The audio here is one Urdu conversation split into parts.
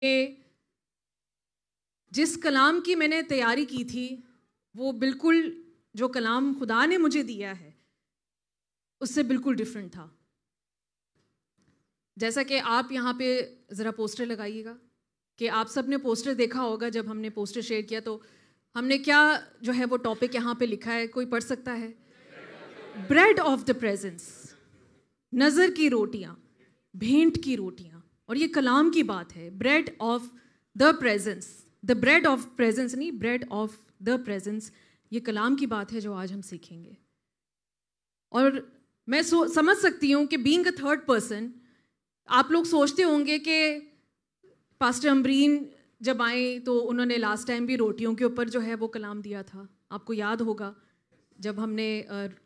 کہ جس کلام کی میں نے تیاری کی تھی وہ بالکل جو کلام خدا نے مجھے دیا ہے اس سے بالکل ڈیفرنٹ تھا. جیسا کہ آپ یہاں پہ ذرا پوسٹر لگائیے گا کہ آپ سب نے پوسٹر دیکھا ہوگا. جب ہم نے پوسٹر شیئر کیا تو ہم نے کیا جو ہے وہ ٹاپک یہاں پہ لکھا ہے, کوئی پڑھ سکتا ہے؟ بریڈ آف دا پریزنس, نظر کی روٹیاں, بھینٹ کی روٹیاں. اور یہ کلام کی بات ہے, bread of the presence, the bread of presence نہیں, بریڈ آف دا پریزنس. یہ کلام کی بات ہے جو آج ہم سیکھیں گے. اور میں سمجھ سکتی ہوں کہ بینگ اے تھرڈ پرسن آپ لوگ سوچتے ہوں گے کہ پاسٹر امبرین جب آئیں تو انہوں نے لاسٹ ٹائم بھی روٹیوں کے اوپر جو ہے وہ کلام دیا تھا. آپ کو یاد ہوگا جب ہم نے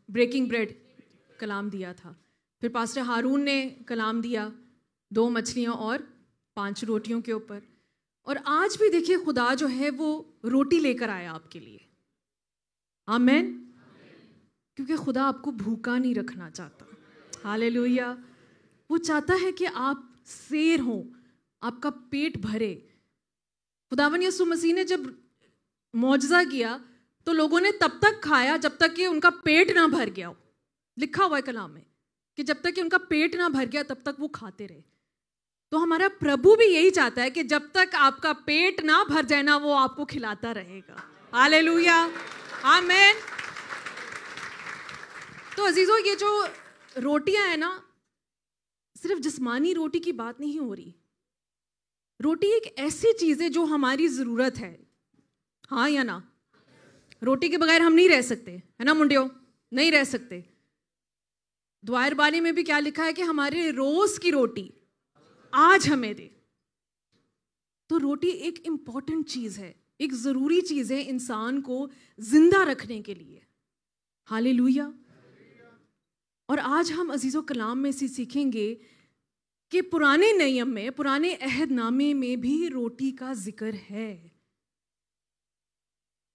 بریکنگ بریڈ کلام دیا تھا. پھر پاسٹر ہارون نے کلام دیا 2 مچھلیاں اور 5 روٹیوں کے اوپر. اور آج بھی دیکھیے خدا جو ہے وہ روٹی لے کر آیا آپ کے لیے. آمین. کیونکہ خدا آپ کو بھوکا نہیں رکھنا چاہتا. ہاللیلویا. وہ چاہتا ہے کہ آپ سیر ہوں, آپ کا پیٹ بھرے. خداوند یسوع مسیح نے جب معجزہ کیا تو لوگوں نے تب تک کھایا جب تک کہ ان کا پیٹ نہ بھر گیا ہو. لکھا ہوا ہے کلام میں کہ جب تک کہ ان کا پیٹ نہ بھر گیا تب تک وہ کھاتے رہے. تو ہمارا پربھو بھی یہی چاہتا ہے کہ جب تک آپ کا پیٹ نہ بھر جائے نا وہ آپ کو کھلاتا رہے گا. ہاللیلویا. آمین. تو عزیزو, یہ جو روٹیاں ہیں نا, صرف جسمانی روٹی کی بات نہیں ہو رہی. روٹی ایک ایسی چیز ہے جو ہماری ضرورت ہے. ہاں یا نا؟ روٹی کے بغیر ہم نہیں رہ سکتے, ہے نا منڈیوں؟ نہیں رہ سکتے. دعائر بانی میں بھی کیا لکھا ہے کہ ہمارے روز کی روٹی آج ہمیں دے. تو روٹی ایک امپورٹنٹ چیز ہے, ایک ضروری چیز ہے انسان کو زندہ رکھنے کے لیے. ہاللیلویا. اور آج ہم عزیز و کلام میں سے سیکھیں گے کہ پرانے نیم میں, پرانے عہد نامے میں بھی روٹی کا ذکر ہے.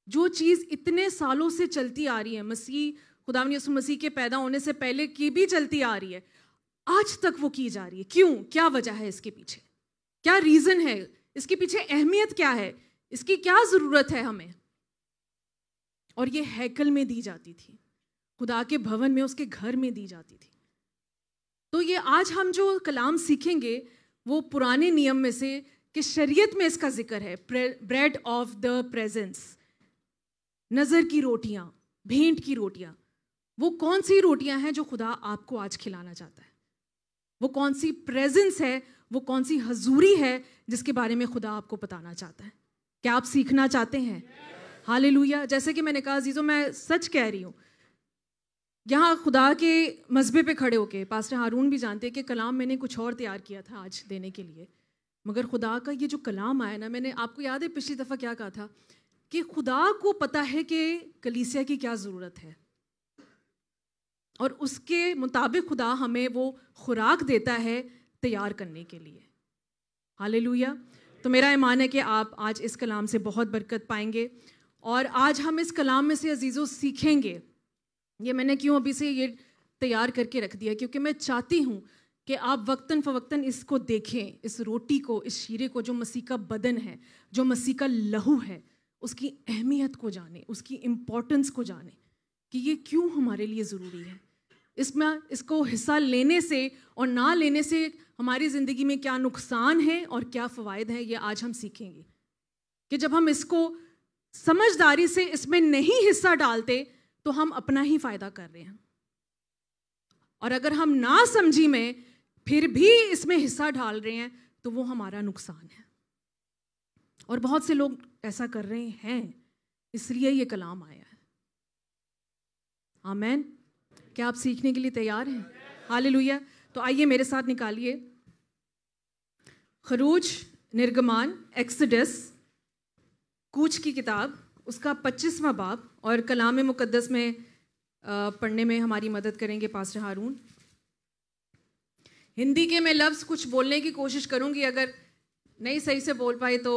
جو چیز اتنے سالوں سے چلتی آ رہی ہے, مسیح خداوند یسوع مسیح کے پیدا ہونے سے پہلے کی بھی چلتی آ رہی ہے, آج تک وہ کی جا رہی ہے. کیوں؟ کیا وجہ ہے اس کے پیچھے؟ کیا ریزن ہے اس کے پیچھے؟ اہمیت کیا ہے اس کی؟ کیا ضرورت ہے ہمیں؟ اور یہ ہیکل میں دی جاتی تھی, خدا کے بھون میں, اس کے گھر میں دی جاتی تھی. تو یہ آج ہم جو کلام سیکھیں گے وہ پرانے نیم میں سے کہ شریعت میں اس کا ذکر ہے, بریڈ آف دا پریزنس, نظر کی روٹیاں, بھینٹ کی روٹیاں. وہ کون سی روٹیاں ہیں جو خدا آپ کو آج کھلانا چاہتا ہے؟ وہ کون سی پریزنس ہے, وہ کون سی حضوری ہے جس کے بارے میں خدا آپ کو بتانا چاہتا ہے؟ کیا آپ سیکھنا چاہتے ہیں؟ ہاللیلویا. جیسے کہ میں نے کہا عزیزوں, میں سچ کہہ رہی ہوں, یہاں خدا کے مذبے پہ کھڑے ہو کے پاسٹر ہارون بھی جانتے کہ کلام میں نے کچھ اور تیار کیا تھا آج دینے کے لیے, مگر خدا کا یہ جو کلام آیا نا, میں نے آپ کو یاد ہے پچھلی دفعہ کیا کہا تھا کہ خدا کو پتہ ہے کہ کلیسیا کی کیا ضرورت ہے, اور اس کے مطابق خدا ہمیں وہ خوراک دیتا ہے تیار کرنے کے لیے. ہاللیلویا. تو میرا ایمان ہے کہ آپ آج اس کلام سے بہت برکت پائیں گے. اور آج ہم اس کلام میں سے عزیزوں سیکھیں گے. یہ میں نے کیوں ابھی سے یہ تیار کر کے رکھ دیا, کیونکہ میں چاہتی ہوں کہ آپ وقتاً فوقتاً اس کو دیکھیں, اس روٹی کو, اس شیرے کو, جو مسیح کا بدن ہے, جو مسیح کا لہو ہے, اس کی اہمیت کو جانیں, اس کی امپورٹنس کو جانیں کہ یہ کیوں ہمارے لیے ضروری ہے. اس کو حصہ لینے سے اور نہ لینے سے ہماری زندگی میں کیا نقصان ہے اور کیا فوائد ہیں, یہ آج ہم سیکھیں گے. کہ جب ہم اس کو سمجھداری سے اس میں نہیں حصہ ڈالتے تو ہم اپنا ہی فائدہ کر رہے ہیں, اور اگر ہم نہ سمجھی میں پھر بھی اس میں حصہ ڈال رہے ہیں تو وہ ہمارا نقصان ہے. اور بہت سے لوگ ایسا کر رہے ہیں, اس لیے یہ کلام آیا ہے. آمین. کیا آپ سیکھنے کے لیے تیار ہیں؟ ہاللیلویا. تو آئیے میرے ساتھ نکالیے خروج, نرگمان, ایکسڈس, کوچ کی کتاب, اس کا 25واں باب, اور کلام مقدس میں پڑھنے میں ہماری مدد کریں گے پاسٹر ہارون. ہندی کے میں لفظ کچھ بولنے کی کوشش کروں گی, اگر نہیں صحیح سے بول پائی تو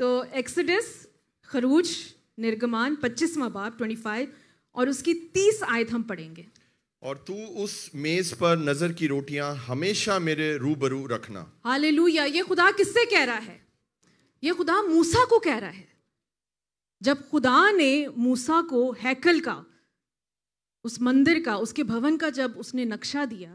تو ایکسڈس, خروج, نرگمان 25واں باب 25 اور اس کی 30 آیت ہم پڑھیں گے. اور تو اس میز پر نظر کی روٹیاں ہمیشہ میرے روبرو رکھنا. ہاللیلویا. یہ خدا کس سے کہہ رہا ہے؟ یہ خدا موسیٰ کو کہہ رہا ہے. جب خدا نے موسیٰ کو ہیکل کا، اس مندر کا، اس کے بھون کا جب اس نے نقشہ دیا،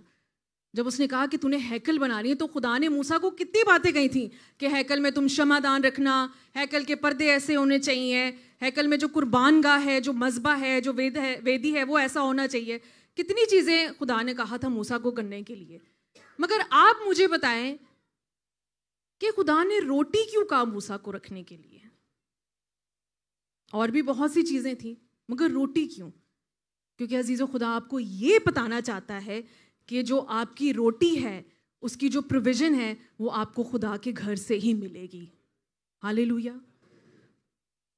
جب اس نے کہا کہ تو نے ہیکل بنا رہی ہے، تو خدا نے موسیٰ کو کتنی باتیں کہی تھیں کہ ہیکل میں تم شمع دان رکھنا، ہیکل کے پردے ایسے ہونے چاہیے، ہیکل میں جو قربان گاہ ہے، جو مذبح ہے، جو ویدی ہے، وہ ایسا ہونا چاہیے. کتنی چیزیں خدا نے کہا تھا موسیٰ کو کرنے کے لیے. مگر آپ مجھے بتائیں کہ خدا نے روٹی کیوں کہا موسیٰ کو رکھنے کے لیے؟ اور بھی بہت سی چیزیں تھیں، مگر روٹی کیوں؟ کیونکہ عزیزو خدا آپ کو یہ بتانا چاہتا ہے کہ جو آپ کی روٹی ہے، اس کی جو پروویژن ہے، وہ آپ کو خدا کے گھر سے ہی ملے گی. ہاللیلویا.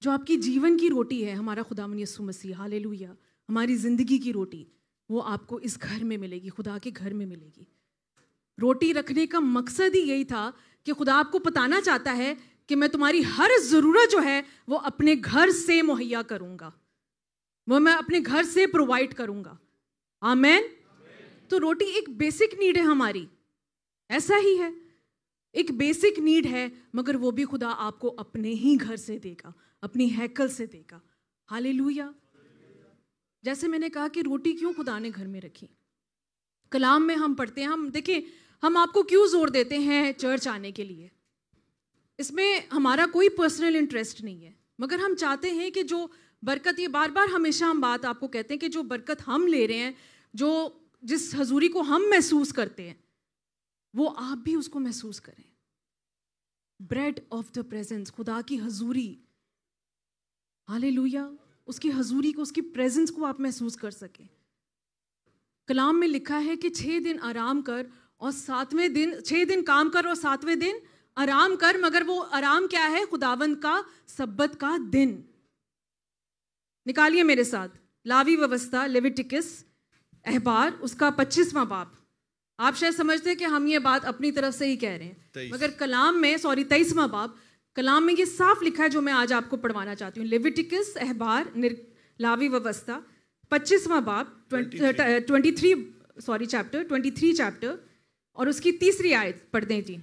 جو آپ کی جیون کی روٹی ہے، ہمارا خداوند یسوع مسیح، ہاللیلویا، ہماری زندگی کی روٹی، وہ آپ کو اس گھر میں ملے گی، خدا کے گھر میں ملے گی. روٹی رکھنے کا مقصد ہی یہی تھا کہ خدا آپ کو بتانا چاہتا ہے کہ میں تمہاری ہر ضرورت جو ہے وہ اپنے گھر سے مہیا کروں گا، وہ میں اپنے گھر سے پرووائڈ کروں گا. آمین. تو روٹی ایک بیسک نیڈ ہے ہماری، ایسا ہی ہے، ایک بیسک نیڈ ہے، مگر وہ بھی خدا آپ کو اپنے ہی گھر سے دے گا، اپنی ہیکل سے دے گا. ہاللیلویا. جیسے میں نے کہا کہ روٹی کیوں خدا نے گھر میں رکھی؟ کلام میں ہم پڑھتے ہیں، ہم دیکھیں ہم آپ کو کیوں زور دیتے ہیں چرچ آنے کے لیے. اس میں ہمارا کوئی پرسنل انٹرسٹ نہیں ہے، مگر ہم چاہتے ہیں کہ جو برکت، یہ بار بار ہمیشہ ہم بات آپ کو کہتے ہیں کہ جو برکت ہم لے رہے ہیں، جو جس حضوری کو ہم محسوس کرتے ہیں، وہ آپ بھی اس کو محسوس کریں. بریڈ آف دا پریزنس، خدا کی حضوری، ہاللیلویا، اس کی حضوری کو، اس کی پریزنس کو آپ محسوس کر سکیں. کلام میں لکھا ہے کہ 6 دن آرام کر اور 7ویں دن، 6 دن کام کر اور 7ویں دن آرام کر. مگر وہ آرام کیا ہے؟ خداوند کا سبت کا دن. نکالیے میرے ساتھ لاوی ووستہ، لیویٹکس احبار، اس کا 25واں باب. آپ شاید سمجھتے ہیں کہ ہم یہ بات اپنی طرف سے ہی کہہ رہے ہیں، مگر کلام میں 23واں باب، کلام میں یہ صاف لکھا ہے جو میں آج آپ کو پڑھوانا چاہتی ہوں. لیویٹکس احبار، لاوی ووستہ، 25واں باب، 23 چیپٹر اور اس کی 3 آیت پڑھ دیں جی.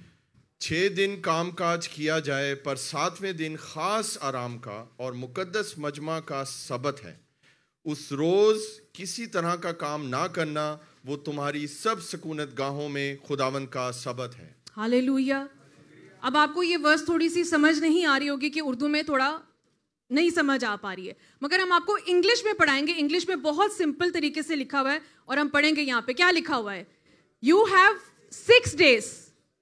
6 دن کام کاج کیا جائے، پر 7ویں دن خاص آرام کا اور مقدس مجمع کا سبت ہے. اس روز کسی طرح کا کام نہ کرنا، وہ تمہاری سب سکونت گاہوں میں خداوند کا سبت ہے. ہاللیلویا. اب آپ کو یہ ورس تھوڑی سی سمجھ نہیں آ رہی ہوگی کہ اردو میں تھوڑا نہیں سمجھ آ پا رہی ہے، مگر ہم آپ کو انگلش میں پڑھائیں گے. انگلش میں بہت سمپل طریقے سے لکھا ہوا ہے اور ہم پڑھیں گے. یہاں پہ کیا لکھا ہوا ہے؟ You have 6 days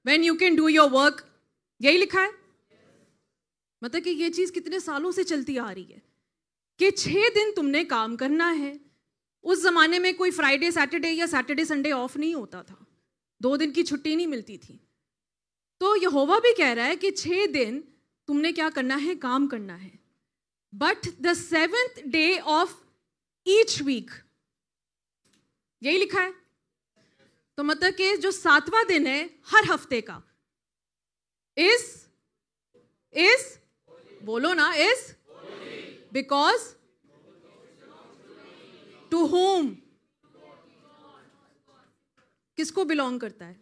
when you can do your work. یہی لکھا ہے. مطلب کہ یہ چیز کتنے سالوں سے چلتی آ رہی ہے کہ 6 دن تم نے کام کرنا ہے. اس زمانے میں کوئی فرائیڈے سیٹرڈے یا سیٹرڈے سنڈے آف نہیں ہوتا تھا، 2 دن کی چھٹی نہیں ملتی تھی. تو یہوہ بھی کہہ رہا ہے کہ 6 دن تم نے کیا کرنا ہے؟ کام کرنا ہے. But the 7th day of each week، یہی لکھا ہے. تو مطلب کہ جو 7واں دن ہے ہر ہفتے کا، is بولو نا، is because to whom، کس کو بلونگ کرتا ہے؟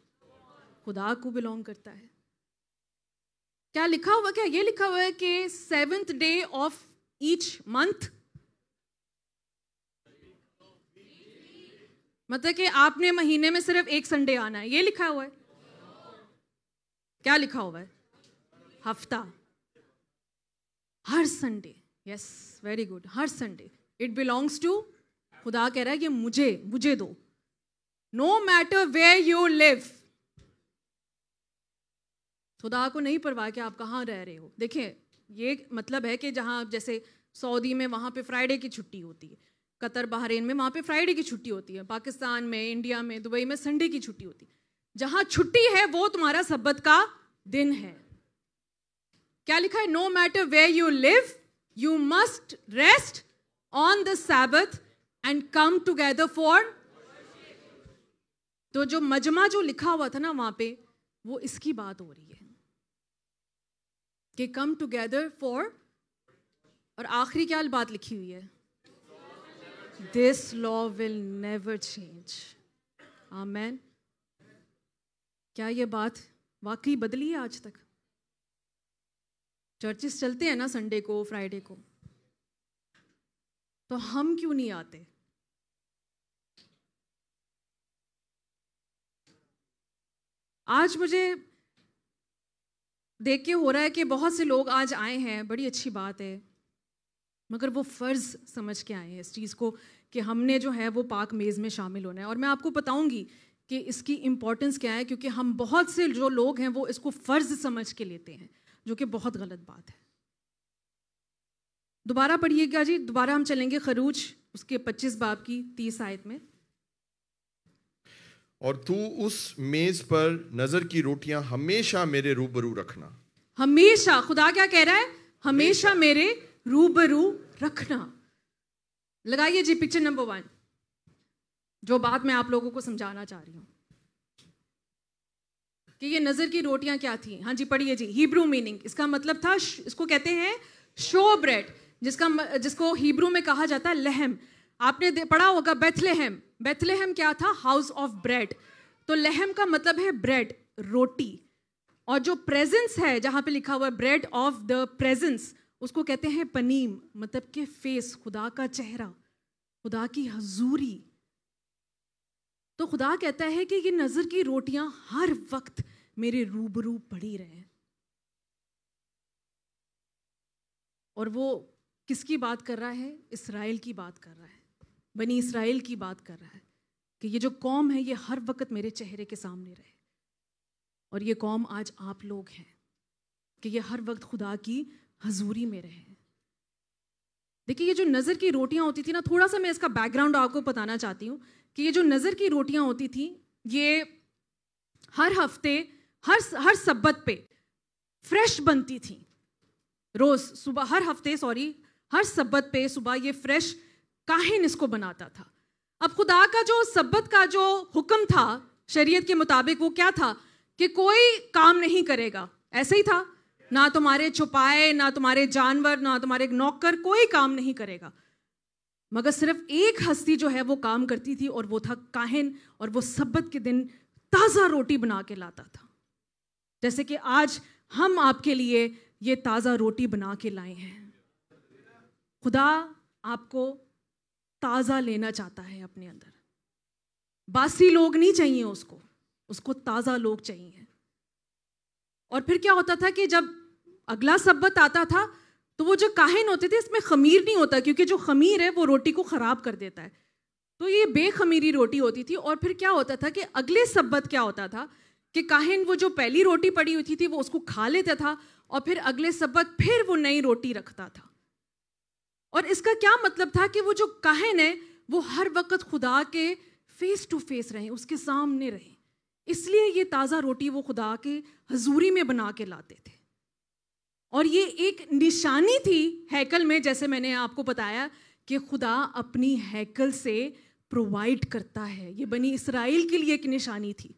خدا کو بلونگ کرتا ہے. کیا لکھا ہوا؟ کیا یہ لکھا ہوا ہے کہ 7th day of each month، مطلب کہ آپ نے مہینے میں صرف ایک سنڈے آنا ہے، یہ لکھا ہوا ہے؟ کیا لکھا ہوا ہے؟ ہفتہ، ہر سنڈے. Yes, very good. ہر سنڈے اٹ بلانگس ٹو، خدا کہہ رہا ہے کہ مجھے دو. No matter where you live. خدا کو نہیں پرواہ کہ آپ کہاں رہ رہے ہو. دیکھیں یہ مطلب ہے کہ جہاں جیسے سعودی میں وہاں پہ فرائیڈے کی چھٹی ہوتی ہے، قطر بحرین میں وہاں پہ فرائیڈے کی چھٹی ہوتی ہے، پاکستان میں، انڈیا میں، دبئی میں سنڈے کی چھٹی ہوتی ہے. جہاں چھٹی ہے وہ تمہارا سبت کا دن ہے. کیا لکھا ہے؟ No matter where you live you must rest on the sabbath and come together for. تو جو مجمع جو لکھا ہوا تھا نا وہاں پہ، وہ اس کی بات ہو رہی ہے کہ کم ٹوگیدر فار. اور آخری کیا بات لکھی ہوئی ہے؟ This law will never change. Amen. کیا یہ بات واقعی بدلی ہے آج تک؟ چرچز چلتے ہیں نا سنڈے کو، فرائیڈے کو، تو ہم کیوں نہیں آتے؟ آج مجھے دیکھ کے ہو رہا ہے کہ بہت سے لوگ آج آئے ہیں، بڑی اچھی بات ہے، مگر وہ فرض سمجھ کے آئے ہیں اس چیز کو کہ ہم نے جو ہے وہ پاک میز میں شامل ہونا ہے. اور میں آپ کو بتاؤں گی کہ اس کی امپورٹنس کیا ہے، کیونکہ ہم بہت سے جو لوگ ہیں وہ اس کو فرض سمجھ کے لیتے ہیں، جو کہ بہت غلط بات ہے. دوبارہ پڑھیے گا جی، دوبارہ ہم چلیں گے خروج اس کے 25 باب کی 30 آیت میں. اور تو اس میز پر نظر کی روٹیاں ہمیشہ میرے روبرو رکھنا. ہمیشہ، خدا کیا کہہ رہا ہے؟ ہمیشہ میرے روبرو رکھنا. لگائیے جی پکچر نمبر 1، جو بات میں آپ لوگوں کو سمجھانا چاہ رہی ہوں کہ یہ نظر کی روٹیاں کیا تھیں. ہاں جی پڑھیے جی. ہیبرو میننگ، اس کا مطلب تھا، اس کو کہتے ہیں شو بریڈ، جس کو ہیبرو میں کہا جاتا ہے لہم. آپ نے پڑھا ہوگا بیتھ لہم. بیتھ لہم کیا تھا؟ House of bread. تو لہم کا مطلب ہے بریڈ، روٹی. اور جو پریزنس ہے، جہاں پہ لکھا ہوا ہے بریڈ آف دا پریزنس، اس کو کہتے ہیں پنیم، مطلب کہ فیس، خدا کا چہرہ، خدا کی حضوری. تو خدا کہتا ہے کہ یہ نظر کی روٹیاں ہر وقت میرے روبرو پڑی رہیں. اور وہ کس کی بات کر رہا ہے؟ اسرائیل کی بات کر رہا ہے، بنی اسرائیل کی بات کر رہا ہے کہ یہ جو قوم ہے یہ ہر وقت میرے چہرے کے سامنے رہے. اور یہ قوم آج آپ لوگ ہیں کہ یہ ہر وقت خدا کی حضوری میں رہے. دیکھیے یہ جو نظر کی روٹیاں ہوتی تھی نا، تھوڑا سا میں اس کا بیک گراؤنڈ آپ کو بتانا چاہتی ہوں کہ یہ جو نظر کی روٹیاں ہوتی تھیں یہ ہر ہفتے، ہر سبت پہ فریش بنتی تھیں. روز صبح، ہر سبت پہ صبح یہ فریش کاہن اس کو بناتا تھا. اب خدا کا جو سبت کا جو حکم تھا شریعت کے مطابق وہ کیا تھا کہ کوئی کام نہیں کرے گا. ایسے ہی تھا، نہ تمہارے چھپائے، نہ تمہارے جانور، نہ تمہارے نوکر، کوئی کام نہیں کرے گا. مگر صرف ایک ہستی جو ہے وہ کام کرتی تھی، اور وہ تھا کاہن. اور وہ سبت کے دن تازہ روٹی بنا کے لاتا تھا. جیسے کہ آج ہم آپ کے لیے یہ تازہ روٹی بنا کے لائے ہیں. خدا آپ کو تازہ لینا چاہتا ہے اپنے اندر. باسی لوگ نہیں چاہیے اس کو تازہ لوگ چاہیے. اور پھر کیا ہوتا تھا کہ جب اگلا سبت آتا تھا تو وہ جو کاہن ہوتے تھے، اس میں خمیر نہیں ہوتا، کیونکہ جو خمیر ہے وہ روٹی کو خراب کر دیتا ہے. تو یہ بے خمیری روٹی ہوتی تھی. اور پھر کیا ہوتا تھا کہ اگلے سبت کیا ہوتا تھا کہ کاہن وہ جو پہلی روٹی پڑی ہوئی تھی وہ اس کو کھا لیتا تھا، اور پھر اگلے سبت پھر وہ نئی روٹی رکھتا تھا. اور اس کا کیا مطلب تھا کہ وہ جو کاہن ہے وہ ہر وقت خدا کے فیس ٹو فیس رہیں، اس کے سامنے رہیں. اس لیے یہ تازہ روٹی وہ خدا کے حضوری میں بنا کے لاتے تھے. اور یہ ایک نشانی تھی ہیکل میں، جیسے میں نے آپ کو بتایا کہ خدا اپنی ہیکل سے پرووائڈ کرتا ہے. یہ بنی اسرائیل کے لیے ایک نشانی تھی،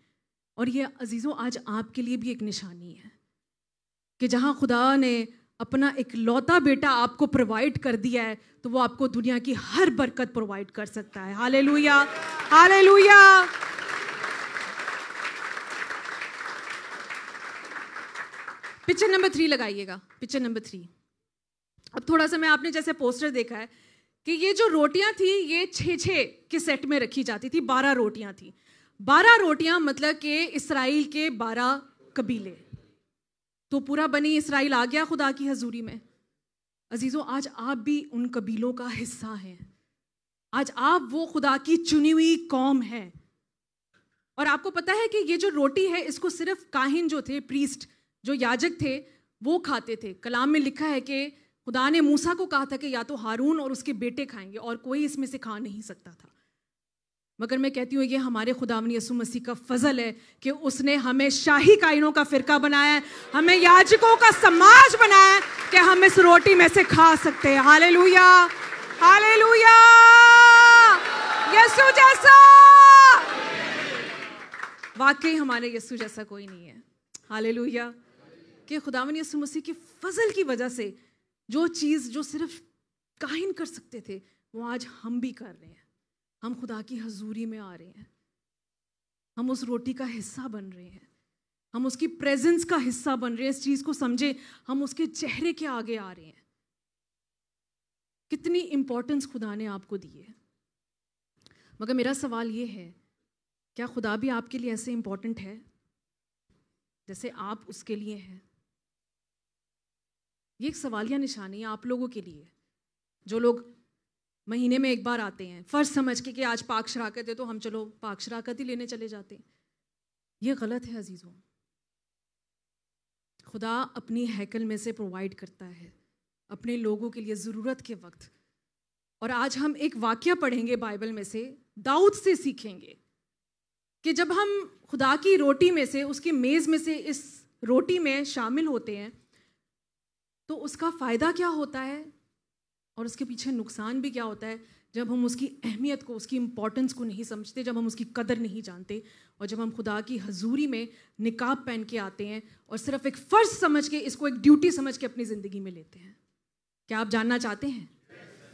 اور یہ عزیزوں آج آپ کے لیے بھی ایک نشانی ہے کہ جہاں خدا نے اپنا ایک لوتا بیٹا آپ کو پرووائڈ کر دیا ہے تو وہ آپ کو دنیا کی ہر برکت پرووائڈ کر سکتا ہے. ہاللیلویا، ہاللیلویا. پکچر نمبر 3 لگائیے گا، پکچر نمبر 3. اب تھوڑا سا میں، آپ نے جیسے پوسٹر دیکھا ہے کہ یہ جو روٹیاں تھیں یہ 6 کے سیٹ میں رکھی جاتی تھی. 12 روٹیاں تھیں. 12 روٹیاں مطلب کہ اسرائیل کے 12 قبیلے. تو پورا بنی اسرائیل آ گیا خدا کی حضوری میں. عزیزوں آج آپ بھی ان قبیلوں کا حصہ ہیں. آج آپ وہ خدا کی چنی ہوئی قوم ہیں. اور آپ کو پتا ہے کہ یہ جو روٹی ہے اس کو صرف کاہن جو تھے، پریسٹ جو یاجک تھے، وہ کھاتے تھے. کلام میں لکھا ہے کہ خدا نے موسیٰ کو کہا تھا کہ یا تو ہارون اور اس کے بیٹے کھائیں گے، اور کوئی اس میں سے کھا نہیں سکتا تھا. مگر میں کہتی ہوں یہ ہمارے خداوند یسوع مسیح کا فضل ہے کہ اس نے ہمیں شاہی کائنوں کا فرقہ بنایا ہے، ہمیں یاجکوں کا سماج بنایا ہے کہ ہم اس روٹی میں سے کھا سکتے ہیں. ہاللیلویا، ہاللیلویا. یسوع جیسا، واقعی ہمارے یسوع جیسا کوئی نہیں ہے. ہاللیلویا. کہ خداوند یسوع مسیح کے فضل کی وجہ سے جو چیز جو صرف کاہن کر سکتے تھے وہ آج ہم بھی کر رہے ہیں. ہم خدا کی حضوری میں آ رہے ہیں, ہم اس روٹی کا حصہ بن رہے ہیں, ہم اس کی پریزنس کا حصہ بن رہے ہیں. اس چیز کو سمجھے, ہم اس کے چہرے کے آگے آ رہے ہیں. کتنی امپورٹنس خدا نے آپ کو دی ہے. مگر میرا سوال یہ ہے, کیا خدا بھی آپ کے لیے ایسے امپورٹنٹ ہے جیسے آپ اس کے لیے ہیں؟ یہ ایک سوالیہ نشانی ہے آپ لوگوں کے لیے جو لوگ مہینے میں ایک بار آتے ہیں فرض سمجھ کے کہ آج پاک شراکت ہے تو ہم چلو پاک شراکت ہی لینے چلے جاتے ہیں. یہ غلط ہے عزیزوں. خدا اپنی ہیکل میں سے پرووائڈ کرتا ہے اپنے لوگوں کے لیے ضرورت کے وقت. اور آج ہم ایک واقعہ پڑھیں گے بائبل میں سے, داؤد سے سیکھیں گے کہ جب ہم خدا کی روٹی میں سے, اس کی میز میں سے اس روٹی میں شامل ہوتے ہیں تو اس کا فائدہ کیا ہوتا ہے اور اس کے پیچھے نقصان بھی کیا ہوتا ہے جب ہم اس کی اہمیت کو, اس کی امپورٹنس کو نہیں سمجھتے, جب ہم اس کی قدر نہیں جانتے, اور جب ہم خدا کی حضوری میں نقاب پہن کے آتے ہیں اور صرف ایک فرض سمجھ کے, اس کو ایک ڈیوٹی سمجھ کے اپنی زندگی میں لیتے ہیں. کیا آپ جاننا چاہتے ہیں؟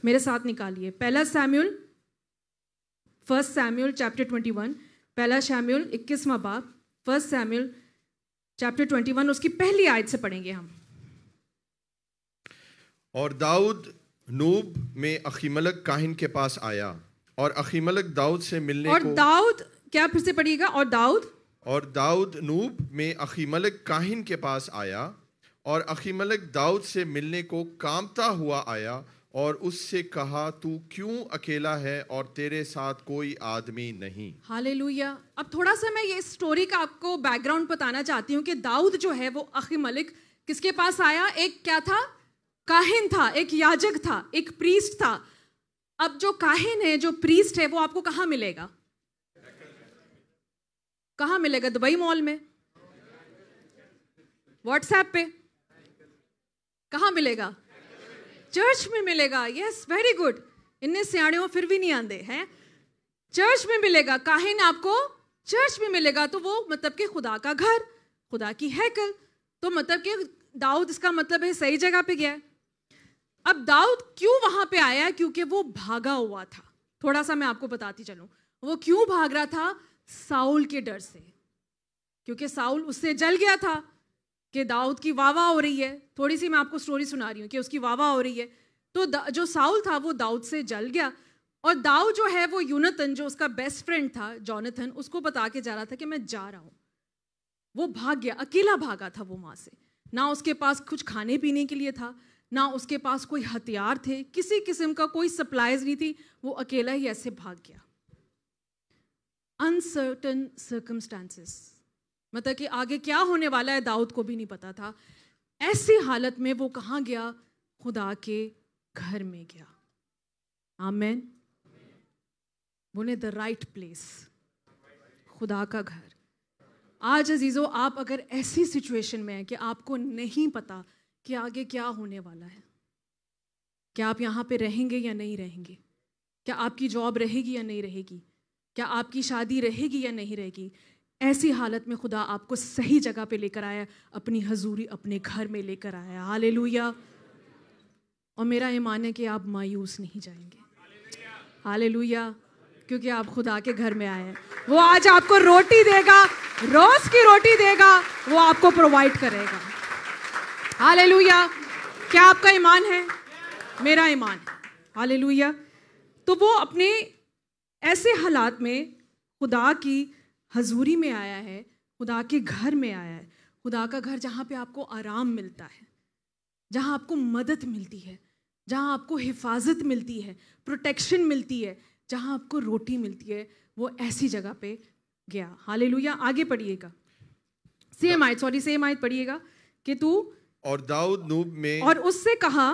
میرے ساتھ نکالیے پہلا سیموئل, فرسٹ سیموئل چیپٹر 21, پہلا شموئیل 21واں باب, فرسٹ سیموئل چیپٹر 21, اس کی پہلی آیت سے پڑھیں گے ہم. اور داؤد نوب میں اخیملک کاہن کے پاس آیا, اور اخیملک داؤد سے ملنے اور کو, داؤد, کیا پھر سے پڑھیے گا, اور داؤد نوب میں اخیملک کاہن کے پاس آیا, اور اخیملک داؤد سے ملنے کو کامتا ہوا آیا, اور اس سے کہا تو کیوں اکیلا ہے اور تیرے ساتھ کوئی آدمی نہیں. ہالےلویا. اب تھوڑا سا میں یہ اسٹوری کا آپ کو بیک گراؤنڈ بتانا چاہتی ہوں کہ داؤد جو ہے وہ اخیملک کس کے پاس آیا؟ ایک کیا تھا؟ کاہن تھا, ایک یاجک تھا, ایک پریسٹ تھا. اب جو کاہن ہے, جو پریسٹ ہے, وہ آپ کو کہاں ملے گا؟ کہاں ملے گا؟ دبئی مال میں, واٹس ایپ پہ, کہاں ملے گا؟ چرچ میں ملے گا. یس, ویری گڈ. انہیں سیاڑیوں پھر بھی نہیں آندے ہیں. چرچ میں ملے گا. کاہن آپ کو چرچ میں ملے گا. تو وہ مطلب کہ خدا کا گھر, خدا کی ہیکل. تو مطلب کہ داؤد, اس کا مطلب ہے صحیح جگہ پہ گیا. اب داؤد کیوں وہاں پہ آیا؟ کیونکہ وہ بھاگا ہوا تھا. تھوڑا سا میں آپ کو بتاتی چلوں وہ کیوں بھاگ رہا تھا. ساؤل کے ڈر سے, کیونکہ ساؤل اس سے جل گیا تھا کہ داؤد کی واہ واہ ہو رہی ہے. تھوڑی سی میں آپ کو سٹوری سنا رہی ہوں کہ اس کی واہ واہ ہو رہی ہے. تو جو ساؤل تھا وہ داؤد سے جل گیا, اور داؤد جو ہے وہ یونتن, جو اس کا بیسٹ فرینڈ تھا جونتھن, اس کو بتا کے جا رہا تھا کہ میں جا رہا ہوں. وہ بھاگ گیا, اکیلا بھاگا تھا وہ وہاں سے. نہ اس کے پاس کچھ کھانے پینے کے لیے تھا, نہ اس کے پاس کوئی ہتھیار تھے, کسی قسم کا کوئی سپلائز نہیں تھی. وہ اکیلا ہی ایسے بھاگ گیا. انسرٹن سرکمسٹانسز, مطلب کہ آگے کیا ہونے والا ہے داؤد کو بھی نہیں پتا تھا. ایسی حالت میں وہ کہاں گیا؟ خدا کے گھر میں گیا. آمین. بولے دا رائٹ پلیس, خدا کا گھر. آج عزیزو, آپ اگر ایسی سچویشن میں ہیں کہ آپ کو نہیں پتا کہ آگے کیا ہونے والا ہے, کیا آپ یہاں پہ رہیں گے یا نہیں رہیں گے, کیا آپ کی جاب رہے گی یا نہیں رہے گی, کیا آپ کی شادی رہے گی یا نہیں رہے گی, ایسی حالت میں خدا آپ کو صحیح جگہ پہ لے کر آیا, اپنی حضوری اپنے گھر میں لے کر آیا. ہالےلویا. اور میرا ایمان ہے کہ آپ مایوس نہیں جائیں گے. ہالےلویا. کیونکہ آپ خدا کے گھر میں آئے ہیں. وہ آج آپ کو روٹی دے گا, روز کی روٹی دے گا, وہ آپ کو پرووائڈ کرے گا. ہالےلویا. کیا آپ کا ایمان ہے؟ میرا ایمان ہے. ہالےلویا. تو وہ اپنے ایسے حالات میں خدا کی حضوری میں آیا ہے, خدا کے گھر میں آیا ہے. خدا کا گھر جہاں پہ آپ کو آرام ملتا ہے, جہاں آپ کو مدد ملتی ہے, جہاں آپ کو حفاظت ملتی ہے, پروٹیکشن ملتی ہے, جہاں آپ کو روٹی ملتی ہے. وہ ایسی جگہ پہ گیا. ہالےلویا. آگے پڑھیے گا, سیم آیت پڑھیے گا کہ تو, اور داؤد نوب میں, اور اس سے کہا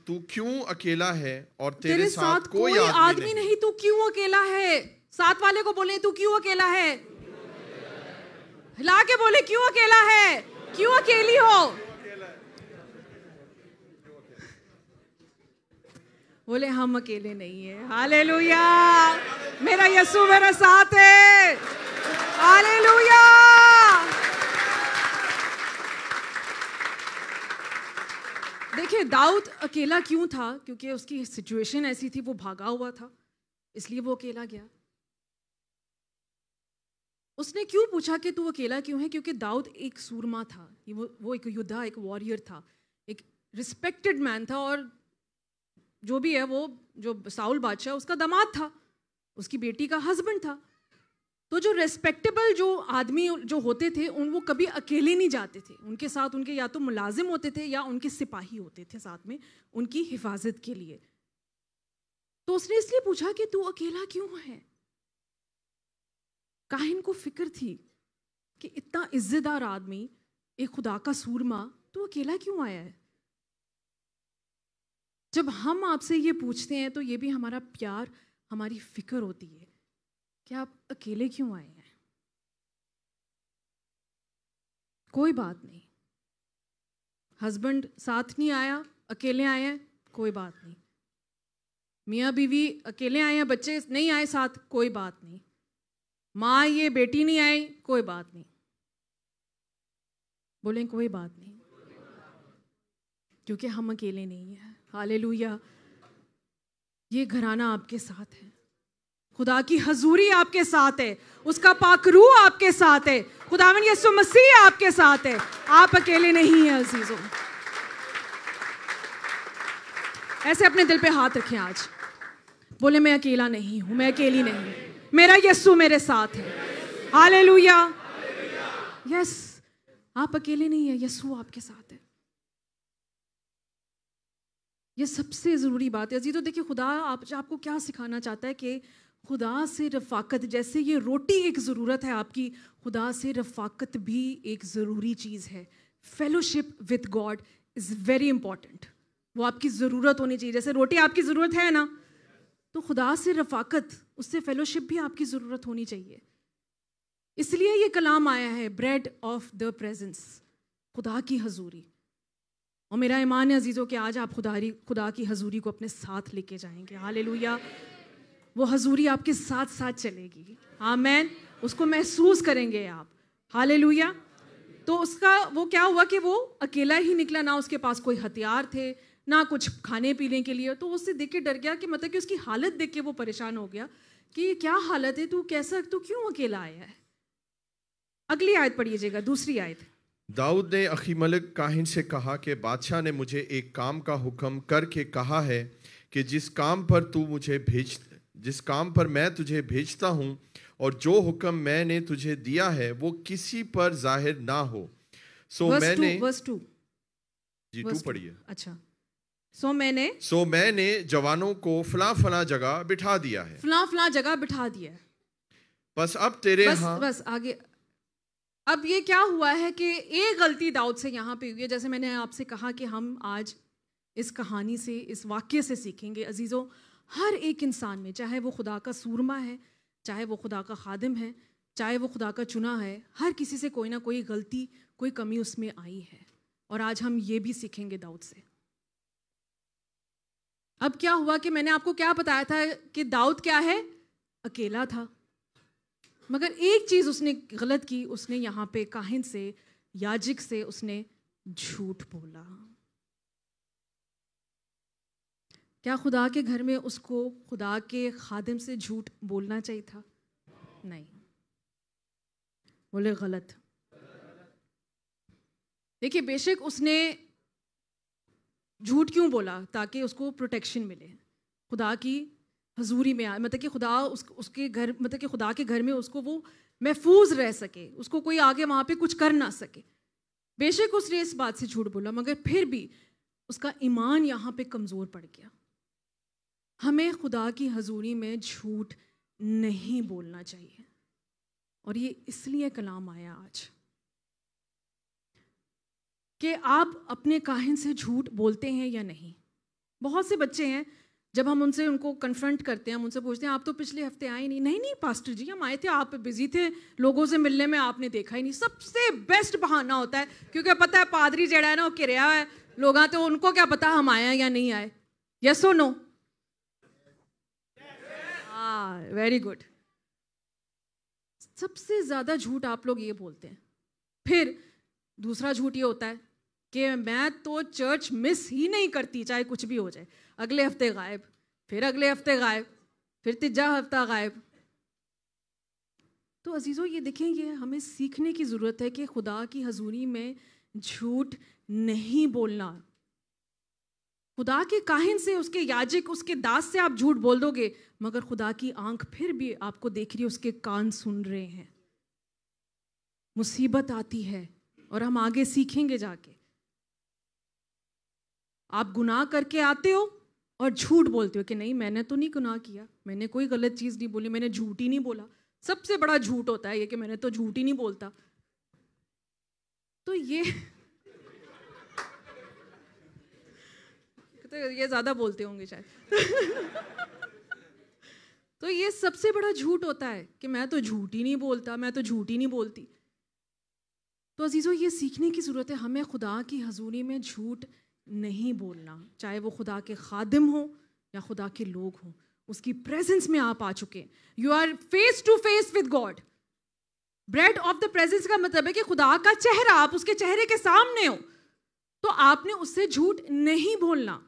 تو کیوں اکیلا ہے اور تیرے ساتھ کوئی آدمی نہیں, تو کیوں اکیلا ہے. ساتھ والے کو بولے تو کیوں اکیلا ہے, ہلا کے بولے کیوں اکیلا ہے, کیوں اکیلی ہو. بولے ہم اکیلے نہیں ہیں. ہالےلویا. میرا یسوع میرے ساتھ ہے. ہالےلویا. دیکھیں داؤد اکیلا کیوں تھا؟ کیونکہ اس کی سچویشن ایسی تھی، وہ بھاگا ہوا تھا، اس لیے وہ اکیلا گیا. اس نے کیوں پوچھا کہ تو اکیلا کیوں ہے؟ کیونکہ داؤد ایک سورما تھا، وہ ایک یودھا، ایک واریر تھا، ایک رسپیکٹڈ مین تھا، اور جو بھی ہے وہ جو ساؤل بادشاہ اس کا داماد تھا، اس کی بیٹی کا ہسبینڈ تھا. تو جو ریسپیکٹیبل جو آدمی جو ہوتے تھے وہ کبھی اکیلے نہیں جاتے تھے، ان کے ساتھ ان کے یا تو ملازم ہوتے تھے یا ان کے سپاہی ہوتے تھے ساتھ میں ان کی حفاظت کے لیے. تو اس نے اس لیے پوچھا کہ تو اکیلا کیوں ہے؟ کاہن کو فکر تھی کہ اتنا عزت دار آدمی، ایک خدا کا سورما، تو اکیلا کیوں آیا ہے؟ جب ہم آپ سے یہ پوچھتے ہیں تو یہ بھی ہمارا پیار، ہماری فکر ہوتی ہے کہ آپ اکیلے کیوں آئے ہیں؟ کوئی بات نہیں، ہسبینڈ ساتھ نہیں آیا، اکیلے آئے ہیں، کوئی بات نہیں. میاں بیوی اکیلے آئے ہیں، بچے نہیں آئے ساتھ، کوئی بات نہیں. ماں یہ بیٹی نہیں آئی، کوئی بات نہیں. بولیں کوئی بات نہیں، کیونکہ ہم اکیلے نہیں ہیں. ہالےلویا. یہ گھرانہ آپ کے ساتھ ہے، خدا کی حضوری آپ کے ساتھ ہے، اس کا پاک روح آپ کے ساتھ ہے، خداوند یسوع مسیح آپ کے ساتھ ہے. آپ اکیلے نہیں ہیں عزیزوں. ایسے اپنے دل پہ ہاتھ رکھیں، آج بولے میں اکیلا نہیں ہوں، میں اکیلی نہیں ہوں، میرا یسوع میرے ساتھ ہے. ہالےلویا. یس، آپ اکیلے نہیں ہیں، یسوع آپ کے ساتھ ہے. یہ سب سے ضروری بات ہے عزیزو. دیکھیں خدا آپ کو کیا سکھانا چاہتا ہے کہ خدا سے رفاقت، جیسے یہ روٹی ایک ضرورت ہے آپ کی، خدا سے رفاقت بھی ایک ضروری چیز ہے. Fellowship with God is very important. وہ آپ کی ضرورت ہونی چاہیے. جیسے روٹی آپ کی ضرورت ہے نا، تو خدا سے رفاقت، اس سے فیلوشپ بھی آپ کی ضرورت ہونی چاہیے. اس لیے یہ کلام آیا ہے، بریڈ آف دا پریزنس، خدا کی حضوری. اور میرا ایمان ہے عزیزوں کہ آج آپ خدا کی حضوری کو اپنے ساتھ لے کے جائیں گے. ہالےلویا. وہ حضوری آپ کے ساتھ ساتھ چلے گی. آمین. اس کو محسوس کریں گے آپ. ہالےلویا. تو اس کا وہ کیا ہوا کہ وہ اکیلا ہی نکلا، نہ اس کے پاس کوئی ہتھیار تھے، نہ کچھ کھانے پینے کے لیے. تو اس سے دیکھ کے ڈر گیا، کہ مطلب کہ اس کی حالت دیکھ کے وہ پریشان ہو گیا کہ یہ کیا حالت ہے، تو کیوں اکیلا آیا ہے. اگلی آیت پڑھیے گا، دوسری آیت. داؤد نے اخیملک کاہن سے کہا کہ بادشاہ نے مجھے ایک کام کا حکم کر کے کہا ہے کہ جس کام پر میں تجھے بھیجتا ہوں اور جو حکم میں نے تجھے دیا ہے وہ کسی پر ظاہر نہ ہو. سو میں نے جوانوں کو فلاں فلاں جگہ بٹھا دیا ہے. فلاں جگہ بٹھا دیا ہے. بس اب تیرے ہاں بس آگے. اب یہ کیا ہوا ہے کہ ایک غلطی داؤد سے یہاں پہ ہوئی ہے. جیسے میں نے آپ سے کہا کہ ہم آج اس کہانی سے، اس واقعے سے سیکھیں گے. عزیزوں، ہر ایک انسان میں، چاہے وہ خدا کا سورما ہے، چاہے وہ خدا کا خادم ہے، چاہے وہ خدا کا چنا ہے، ہر کسی سے کوئی نہ کوئی غلطی، کوئی کمی اس میں آئی ہے. اور آج ہم یہ بھی سیکھیں گے داؤد سے. اب کیا ہوا کہ میں نے آپ کو کیا بتایا تھا کہ داؤد کیا ہے، اکیلا تھا. مگر ایک چیز اس نے غلط کی. اس نے یہاں پہ کاہن سے، یاجک سے اس نے جھوٹ بولا. کیا خدا کے گھر میں اس کو خدا کے خادم سے جھوٹ بولنا چاہیے تھا؟ نہیں. بولے غلط. دیکھیے بے شک اس نے جھوٹ کیوں بولا؟ تاکہ اس کو پروٹیکشن ملے، خدا کی حضوری میں آئے، مطلب کہ خدا اس کے گھر، مطلب کہ خدا کے گھر میں اس کو وہ محفوظ رہ سکے، اس کو کوئی آگے وہاں پہ کچھ کر نہ سکے. بے شک اس نے اس بات سے جھوٹ بولا، مگر پھر بھی اس کا ایمان یہاں پہ کمزور پڑ گیا. ہمیں خدا کی حضوری میں جھوٹ نہیں بولنا چاہیے. اور یہ اس لیے کلام آیا آج کہ آپ اپنے کاہن سے جھوٹ بولتے ہیں یا نہیں. بہت سے بچے ہیں، جب ہم ان کو کنفرنٹ کرتے ہیں، ہم ان سے پوچھتے ہیں آپ تو پچھلے ہفتے آئے نہیں پاسٹر جی ہم آئے تھے، آپ بزی تھے لوگوں سے ملنے میں، آپ نے دیکھا ہی نہیں. سب سے بیسٹ بہانہ ہوتا ہے، کیونکہ پتہ ہے پادری جڑا ہے نا وہ کریا ہے لوگ، تو ان کو کیا پتا ہم آئے ہیں یا نہیں آئے. یس اور نو؟ Very good. سب سے زیادہ جھوٹ آپ لوگ یہ بولتے ہیں. پھر دوسرا جھوٹ یہ ہوتا ہے کہ میں تو چرچ مس ہی نہیں کرتی چاہے کچھ بھی ہو جائے. اگلے ہفتے غائب, پھر اگلے ہفتے غائب, پھر تیجا ہفتہ غائب. تو عزیزوں یہ دیکھیں, یہ ہمیں سیکھنے کی ضرورت ہے کہ خدا کی حضوری میں جھوٹ نہیں بولنا. خدا کے کاہن سے, اس کے یاجک, اس کے داس سے آپ جھوٹ بول دو گے, مگر خدا کی آنکھ پھر بھی آپ کو دیکھ رہی ہے, اس کے کان سن رہے ہیں. مصیبت آتی ہے اور ہم آگے سیکھیں گے جا کے. آپ گناہ کر کے آتے ہو اور جھوٹ بولتے ہو کہ نہیں میں نے تو نہیں گناہ کیا, میں نے کوئی غلط چیز نہیں بولی, میں نے جھوٹ ہی نہیں بولا. سب سے بڑا جھوٹ ہوتا ہے یہ کہ میں نے تو جھوٹ ہی نہیں بولتا. تو یہ زیادہ بولتے ہوں گے شاید. تو یہ سب سے بڑا جھوٹ ہوتا ہے کہ میں تو جھوٹ ہی نہیں بولتا, میں تو جھوٹ ہی نہیں بولتی. تو عزیزو یہ سیکھنے کی ضرورت ہے, ہمیں خدا کی حضوری میں جھوٹ نہیں بولنا, چاہے وہ خدا کے خادم ہوں یا خدا کے لوگ ہوں. اس کی پریزنس میں آپ آ چکے, you are face to face with God. Bread of the presence کا مطلب ہے کہ خدا کا چہرہ, آپ اس کے چہرے کے سامنے ہو, تو آپ نے اس سے جھوٹ نہیں بولنا.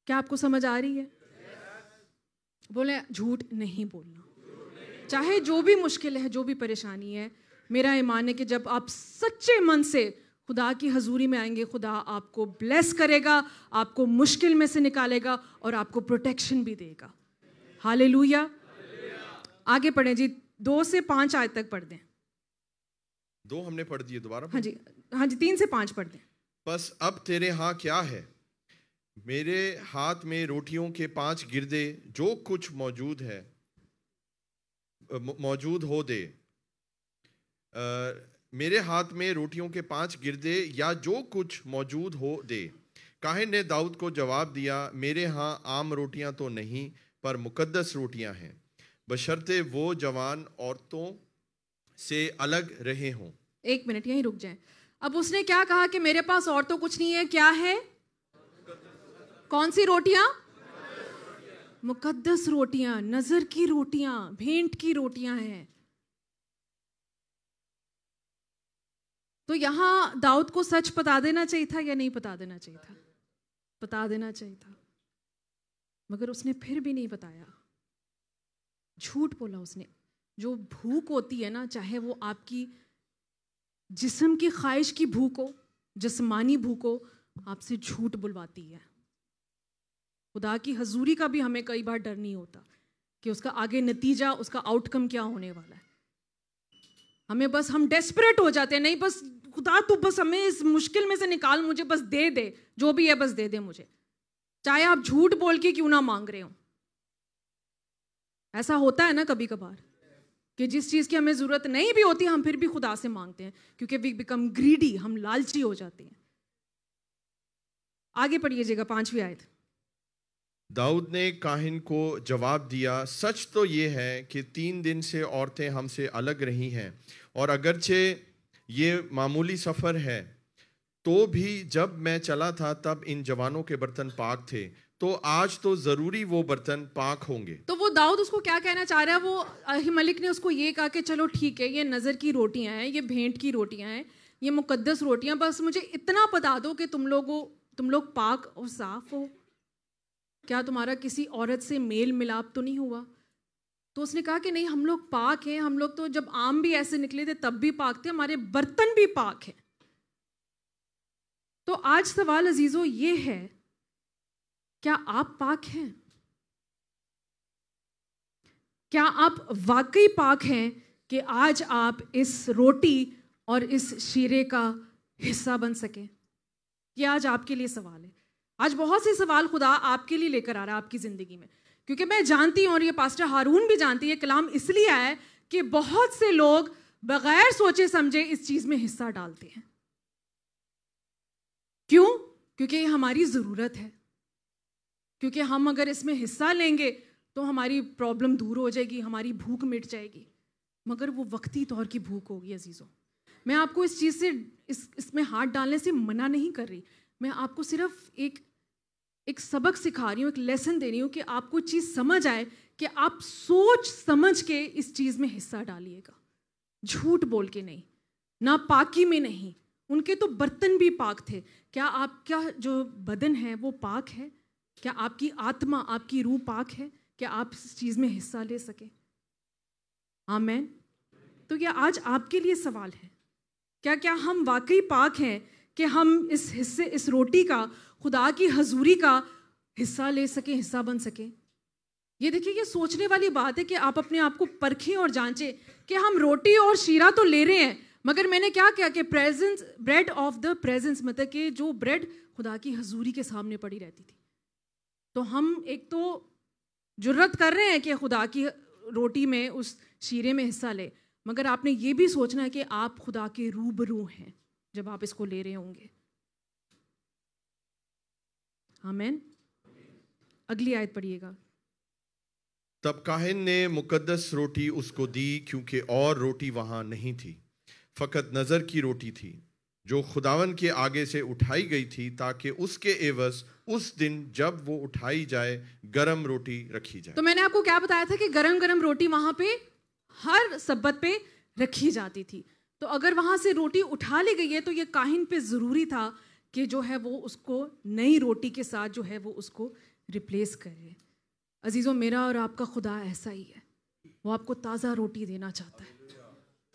کیا آپ کو سمجھ آ رہی ہے؟ بولے جھوٹ نہیں بولنا, چاہے جو بھی مشکل ہے, جو بھی پریشانی ہے. میرا ایمان ہے کہ جب آپ سچے من سے خدا کی حضوری میں آئیں گے, خدا آپ کو بلیس کرے گا, آپ کو مشکل میں سے نکالے گا اور آپ کو پروٹیکشن بھی دے گا. ہالےلویا. آگے پڑھیں جی, 2 سے 5 آیت تک پڑھ دیں. 2 ہم نے پڑھ دیے, دوبارہ ہاں جی 3 سے 5 پڑھ دیں. بس اب تیرے ہاں کیا ہے, میرے ہاتھ میں روٹیوں کے 5 گردے جو کچھ موجود ہو دے. میرے ہاتھ میں روٹیوں کے 5 گردے یا جو کچھ موجود ہو دے. کاہن نے داؤد کو جواب دیا, میرے ہاں عام روٹیاں تو نہیں پر مقدس روٹیاں ہیں, بشرطے وہ جوان عورتوں سے الگ رہے ہوں. 1 منٹ یہیں رک جائیں. اب اس نے کیا کہا کہ میرے پاس اور تو کچھ نہیں ہے, کیا ہے؟ کون سی روٹیاں؟ مقدس روٹیاں, نظر کی روٹیاں, بھینٹ کی روٹیاں ہیں. تو یہاں داؤد کو سچ بتا دینا چاہیے تھا یا نہیں بتا دینا چاہیے تھا؟ بتا دینا چاہیے تھا, مگر اس نے پھر بھی نہیں بتایا, جھوٹ بولا اس نے. جو بھوک ہوتی ہے نا, چاہے وہ آپ کی جسم کی خواہش کی بھوک ہو, جسمانی بھوک ہو, آپ سے جھوٹ بلواتی ہے. خدا کی حضوری کا بھی ہمیں کئی بار ڈر نہیں ہوتا کہ اس کا آگے نتیجہ, اس کا آؤٹ کم کیا ہونے والا ہے. ہمیں بس, ہم ڈیسپریٹ ہو جاتے ہیں, نہیں بس خدا تو بس ہمیں اس مشکل میں سے نکال, مجھے بس دے دے, جو بھی ہے بس دے دے مجھے, چاہے آپ جھوٹ بول کے کیوں نہ مانگ رہے ہوں. ایسا ہوتا ہے نا کبھی کبھار کہ جس چیز کی ہمیں ضرورت نہیں بھی ہوتی ہم پھر بھی خدا سے مانگتے ہیں, کیونکہ وی بیکم گریڈی, ہم لالچی ہو جاتے ہیں. آگے پڑھیے گا 5ویں آیت. داؤد نے کاہن کو جواب دیا, سچ تو یہ ہے کہ 3 دن سے عورتیں ہم سے الگ رہی ہیں, اور اگرچہ یہ معمولی سفر ہے تو بھی جب میں چلا تھا تب ان جوانوں کے برتن پاک تھے, تو آج تو ضروری وہ برتن پاک ہوں گے. تو وہ داؤد اس کو کیا کہنا چاہ رہا ہے؟ وہ اہیملک نے اس کو یہ کہا کہ چلو ٹھیک ہے, یہ نظر کی روٹیاں ہیں, یہ بھینٹ کی روٹیاں ہیں, یہ مقدس روٹیاں, بس مجھے اتنا بتا دو کہ تم لوگ پاک اور صاف ہو, کیا تمہارا کسی عورت سے میل ملاپ تو نہیں ہوا؟ تو اس نے کہا کہ نہیں, ہم لوگ پاک ہیں, ہم لوگ تو جب آم بھی ایسے نکلے تھے تب بھی پاک تھے, ہمارے برتن بھی پاک ہیں. تو آج سوال عزیزو یہ ہے, کیا آپ پاک ہیں؟ کیا آپ واقعی پاک ہیں کہ آج آپ اس روٹی اور اس شیرے کا حصہ بن سکیں؟ یہ آج آپ کے لیے سوال ہے. آج بہت سے سوال خدا آپ کے لیے لے کر آ رہا ہے آپ کی زندگی میں, کیونکہ میں جانتی ہوں اور یہ پاسٹر ہارون بھی جانتی ہے, کلام اس لیے آیا ہے کہ بہت سے لوگ بغیر سوچے سمجھے اس چیز میں حصہ ڈالتے ہیں. کیوں؟ کیونکہ یہ ہماری ضرورت ہے, کیونکہ ہم اگر اس میں حصہ لیں گے تو ہماری پرابلم دور ہو جائے گی, ہماری بھوک مٹ جائے گی, مگر وہ وقتی طور کی بھوک ہوگی. عزیزوں, میں آپ کو اس چیز سے اس میں ہاتھ ڈالنے سے منع نہیں کر رہی, میں آپ کو صرف ایک سبق سکھا رہی ہوں, ایک لیسن دے رہی ہوں کہ آپ کو چیز سمجھ آئے کہ آپ سوچ سمجھ کے اس چیز میں حصہ ڈالیے گا, جھوٹ بول کے نہیں, نہ پاکی میں نہیں, ان کے تو برتن بھی پاک تھے. کیا آپ کا جو بدن ہے وہ پاک ہے؟ کیا آپ کی آتما، آپ کی روح پاک ہے؟ کیا آپ اس چیز میں حصہ لے سکیں؟ آمین. تو یہ آج آپ کے لیے سوال ہے، کیا ہم واقعی پاک ہیں کہ ہم اس روٹی کا، خدا کی حضوری کا حصہ لے سکیں، حصہ بن سکیں؟ یہ دیکھیں، یہ سوچنے والی بات ہے کہ آپ اپنے آپ کو پرکھیں اور جانچیں کہ ہم روٹی اور شیرہ تو لے رہے ہیں، مگر میں نے کیا کیا کہ بریڈ آف دا پریزنس، مطلب کہ جو بریڈ خدا کی حضوری کے سامنے پڑی رہتی تھی. تو ہم ایک تو جرت کر رہے ہیں کہ خدا کی روٹی میں، اس شیرے میں حصہ لے، مگر آپ نے یہ بھی سوچنا ہے کہ آپ خدا کے روبرو ہیں جب آپ اس کو لے رہے ہوں گے. آمین. اگلی آیت پڑھیے گا. تب کاہن نے مقدس روٹی اس کو دی، کیونکہ اور روٹی وہاں نہیں تھی، فقط نظر کی روٹی تھی جو خداوند کے آگے سے اٹھائی گئی تھی، تاکہ اس کے عوض اس دن جب وہ اٹھائی جائے گرم روٹی رکھی جائے. تو میں نے آپ کو کیا بتایا تھا کہ گرم روٹی وہاں پہ ہر سبت پہ رکھی جاتی تھی. تو اگر وہاں سے روٹی اٹھا لی گئی ہے تو یہ کاہن پہ ضروری تھا کہ جو ہے وہ اس کو نئی روٹی کے ساتھ جو ہے وہ اس کو ریپلیس کرے. عزیزوں، میرا اور آپ کا خدا ایسا ہی ہے. وہ آپ کو تازہ روٹی دینا چاہتا ہے،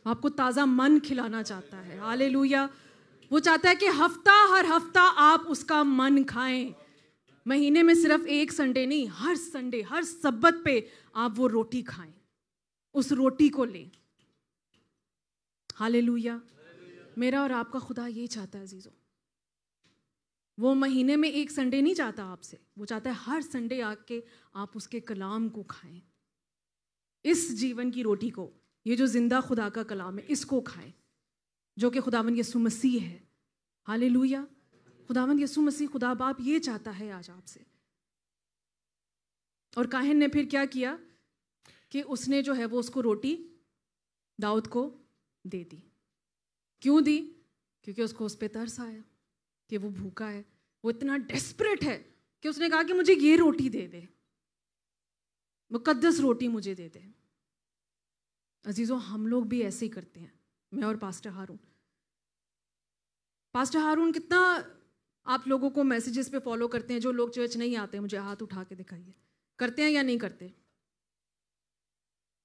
آپ کو تازہ من کھلانا چاہتا ہے. ہاللیلویا. وہ چاہتا ہے کہ ہر ہفتہ آپ اس کا من کھائیں. مہینے میں صرف ایک سنڈے نہیں، ہر سنڈے، ہر سبت پہ آپ وہ روٹی کھائیں، اس روٹی کو لیں. ہاللیلویا. میرا اور آپ کا خدا یہ چاہتا ہے عزیزوں. وہ مہینے میں ایک سنڈے نہیں چاہتا آپ سے، وہ چاہتا ہے ہر سنڈے آ کے آپ اس کے کلام کو کھائیں، اس جیون کی روٹی کو، یہ جو زندہ خدا کا کلام ہے، اس کو کھائیں، جو کہ خداوند یسوع مسیح ہے. ہاللیلویا. خداوند یسوع مسیح، خدا باپ یہ چاہتا ہے آج آپ سے. اور کاہن نے پھر کیا کیا کہ اس نے جو ہے وہ اس کو روٹی داؤد کو دے دی. کیوں دی؟ کیونکہ اس کو اس پہ ترس آیا کہ وہ بھوکا ہے. وہ اتنا ڈیسپریٹ ہے کہ اس نے کہا کہ مجھے یہ روٹی دے دے، مقدس روٹی مجھے دے دے. عزیزوں، ہم لوگ بھی ایسے ہی کرتے ہیں. میں اور پاسٹر ہارون کتنا آپ لوگوں کو میسیجز پہ فالو کرتے ہیں. جو لوگ چرچ نہیں آتے مجھے ہاتھ اٹھا کے دکھائیے، کرتے ہیں یا نہیں کرتے؟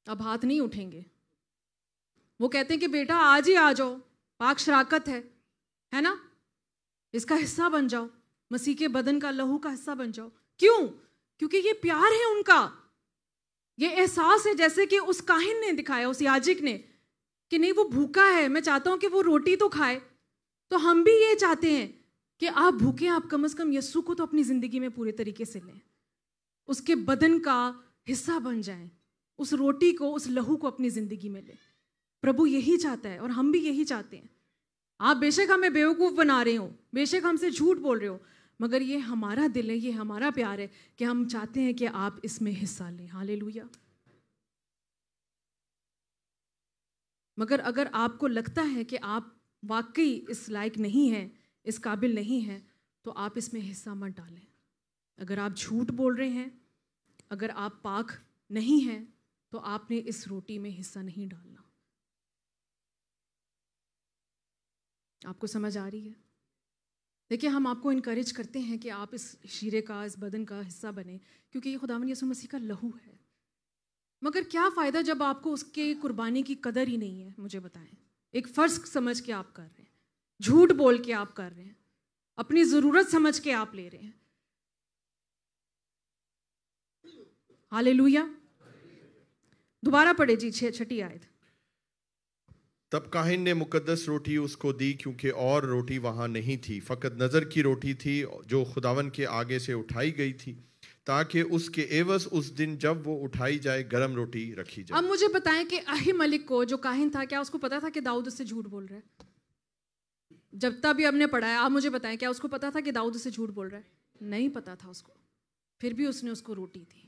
اب ہاتھ نہیں اٹھیں گے. وہ کہتے ہیں کہ بیٹا آج ہی آ جاؤ، پاک شراکت ہے نا، اس کا حصہ بن جاؤ، مسیح کے بدن کا، لہو کا حصہ بن جاؤ. کیوں؟ کیونکہ یہ پیار ہے ان کا، یہ احساس ہے جیسے کہ اس کاہن نے دکھایا، اس یاجک نے، کہ نہیں وہ بھوکا ہے، میں چاہتا ہوں کہ وہ روٹی تو کھائے. تو ہم بھی یہ چاہتے ہیں کہ آپ بھوکے، آپ کم از کم یسوع کو تو اپنی زندگی میں پورے طریقے سے لیں، اس کے بدن کا حصہ بن جائیں، اس روٹی کو، اس لہو کو اپنی زندگی میں لیں. پربھو یہی چاہتا ہے اور ہم بھی یہی چاہتے ہیں. آپ بے شک ہمیں بیوقوف بنا رہے ہوں، بے شک ہم سے جھوٹ بول رہے ہو، مگر یہ ہمارا دل ہے، یہ ہمارا پیار ہے کہ ہم چاہتے ہیں کہ آپ اس میں حصہ لیں. ہاللیلویا. مگر اگر آپ کو لگتا ہے کہ آپ واقعی اس لائق نہیں ہیں، اس قابل نہیں ہیں، تو آپ اس میں حصہ مت ڈالیں. اگر آپ جھوٹ بول رہے ہیں، اگر آپ پاک نہیں ہیں، تو آپ نے اس روٹی میں حصہ نہیں ڈالنا. آپ کو سمجھ آ رہی ہے؟ دیکھیں، ہم آپ کو انکریج کرتے ہیں کہ آپ اس شیرے کا، اس بدن کا حصہ بنیں، کیونکہ یہ خداوند یسوع مسیح کا لہو ہے. مگر کیا فائدہ جب آپ کو اس کے قربانی کی قدر ہی نہیں ہے؟ مجھے بتائیں. ایک فرض سمجھ کے آپ کر رہے ہیں، جھوٹ بول کے آپ کر رہے ہیں، اپنی ضرورت سمجھ کے آپ لے رہے ہیں. ہاللیلویا. دوبارہ پڑھے جی 6 آیت. تب کاہن نے مقدس روٹی اس کو دی، کیونکہ اور روٹی وہاں نہیں تھی، فقط نظر کی روٹی تھی جو خداوند کے آگے سے اٹھائی گئی تھی، تاکہ اس کے عوض اس دن جب وہ اٹھائی جائے گرم روٹی رکھی جائے. اب مجھے بتائیں کہ اہی ملک کو، جو کاہن تھا، کیا اس کو پتا تھا کہ داؤد اس سے جھوٹ بول رہا ہے؟ جب تک بھی ہم نے پڑھا ہے، آپ مجھے بتائیں کیا اس کو پتا تھا کہ داؤد اس سے جھوٹ بول رہا ہے؟ نہیں پتا تھا اس کو. پھر بھی اس نے اس کو روٹی دی.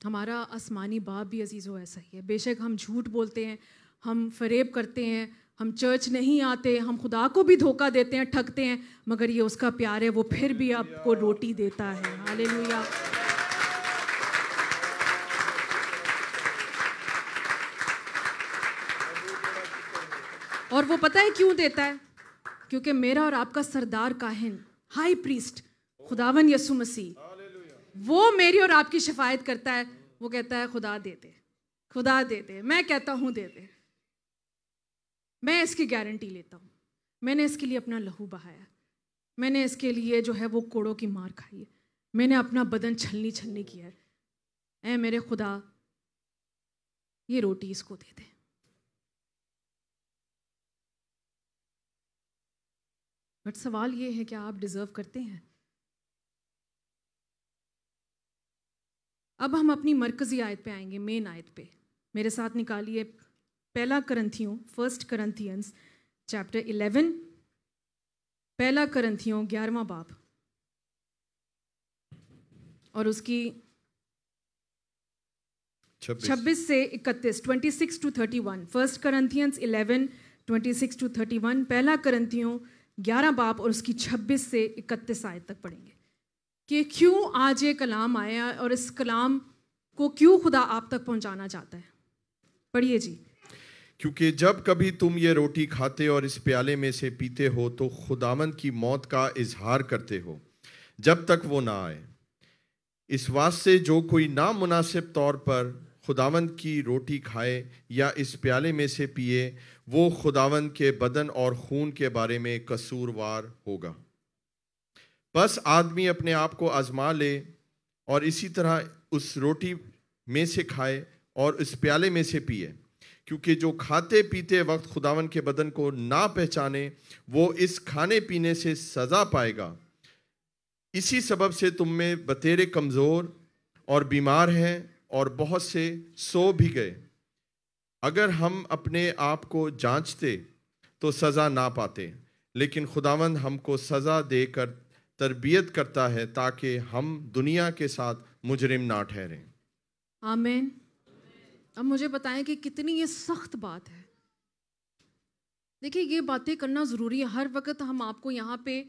ہمارا آسمانی باپ بھی عزیزو ایسا ہی ہے. بے شک ہم جھوٹ بولتے ہیں، ہم فریب کرتے ہیں، ہم چرچ نہیں آتے، ہم خدا کو بھی دھوکہ دیتے ہیں، ٹھگتے ہیں، مگر یہ اس کا پیار ہے، وہ پھر بھی آپ کو روٹی دیتا ہے. ہاللیلویا. اور وہ پتہ ہے کیوں دیتا ہے؟ کیونکہ میرا اور آپ کا سردار کاہن ہائی پریسٹ خداوند یسوع مسیح وہ میری اور آپ کی شفاعت کرتا ہے. وہ کہتا ہے خدا دے دے, خدا دے دے. میں کہتا ہوں دے دے. میں اس کی گارنٹی لیتا ہوں. میں نے اس کے لیے اپنا لہو بہایا, میں نے اس کے لیے جو ہے وہ کوڑوں کی مار کھائی ہے, میں نے اپنا بدن چھلنی کیا ہے. اے میرے خدا یہ روٹی اس کو دے دے. بٹ سوال یہ ہے کہ آپ ڈیزرو کرتے ہیں؟ اب ہم اپنی مرکزی آیت پہ آئیں گے, مین آیت پہ. میرے ساتھ نکالیے پہلا کرنتھیوں, 1 Corinthians chapter 11, پہلا کرنتھیوں 11واں باب اور اس کی 26 سے 31, 26 to 31. 1 Corinthians 11, 26 to 31. پہلا کرنتھیوں 11 باب اور اس کی 26 سے 31 آیت تک پڑھیں گے کہ کیوں آج یہ کلام آیا اور اس کلام کو کیوں خدا آپ تک پہنچانا چاہتا ہے. پڑھیے جی. کیونکہ جب کبھی تم یہ روٹی کھاتے اور اس پیالے میں سے پیتے ہو تو خداوند کی موت کا اظہار کرتے ہو جب تک وہ نہ آئے. اس واسطے جو کوئی نامناسب طور پر خداوند کی روٹی کھائے یا اس پیالے میں سے پیے وہ خداوند کے بدن اور خون کے بارے میں قصوروار ہوگا. بس آدمی اپنے آپ کو آزما لے اور اسی طرح اس روٹی میں سے کھائے اور اس پیالے میں سے پیے, کیونکہ جو کھاتے پیتے وقت خداوند کے بدن کو نہ پہچانے وہ اس کھانے پینے سے سزا پائے گا. اسی سبب سے تم میں بتیرے کمزور اور بیمار ہیں اور بہت سے سو بھی گئے. اگر ہم اپنے آپ کو جانچتے تو سزا نہ پاتے, لیکن خداوند ہم کو سزا دے کر تربیت کرتا ہے تاکہ ہم دنیا کے ساتھ مجرم نہ ٹھہریں. آمین. اب مجھے بتائیں کہ کتنی یہ سخت بات ہے. دیکھیے یہ باتیں کرنا ضروری ہے. ہر وقت ہم آپ کو یہاں پہ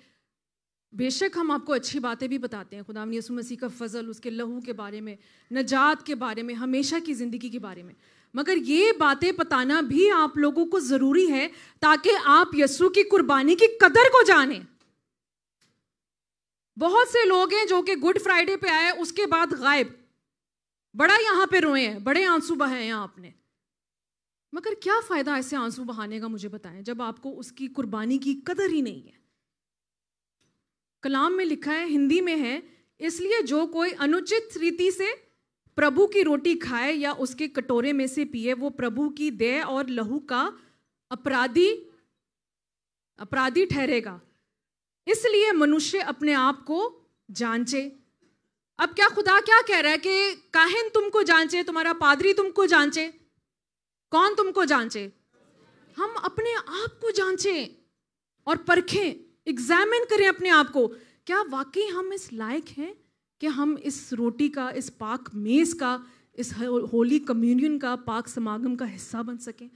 بے شک ہم آپ کو اچھی باتیں بھی بتاتے ہیں, خداوند یسوع مسیح کا فضل, اس کے لہو کے بارے میں, نجات کے بارے میں, ہمیشہ کی زندگی کے بارے میں, مگر یہ باتیں بتانا بھی آپ لوگوں کو ضروری ہے تاکہ آپ یسوع کی قربانی کی قدر کو جانیں. بہت سے لوگ ہیں جو کہ گڈ فرائیڈے پہ آئے اس کے بعد غائب, بڑا یہاں پہ روئے ہیں, بڑے آنسو بہائے ہیں آپ نے, مگر کیا فائدہ ایسے آنسو بہانے کا مجھے بتائیں جب آپ کو اس کی قربانی کی قدر ہی نہیں ہے. کلام میں لکھا ہے, ہندی میں ہے, اس لیے جو کوئی انوچت ریتی سے پربھو کی روٹی کھائے یا اس کے کٹورے میں سے پیے وہ پربھو کی دے اور لہو کا اپرادھی ٹھہرے گا. اس لیے منوشیہ اپنے آپ کو جانچے. اب کیا خدا کیا کہہ رہا ہے کہ کاہن تم کو جانچے, تمہارا پادری تم کو جانچے, کون تم کو جانچے؟ ہم اپنے آپ کو جانچیں اور پرکھیں, ایگزامن کریں اپنے آپ کو. کیا واقعی ہم اس لائق ہیں کہ ہم اس روٹی کا, اس پاک میز کا, اس ہولی کمیونین کا, پاک سماگم کا حصہ بن سکیں؟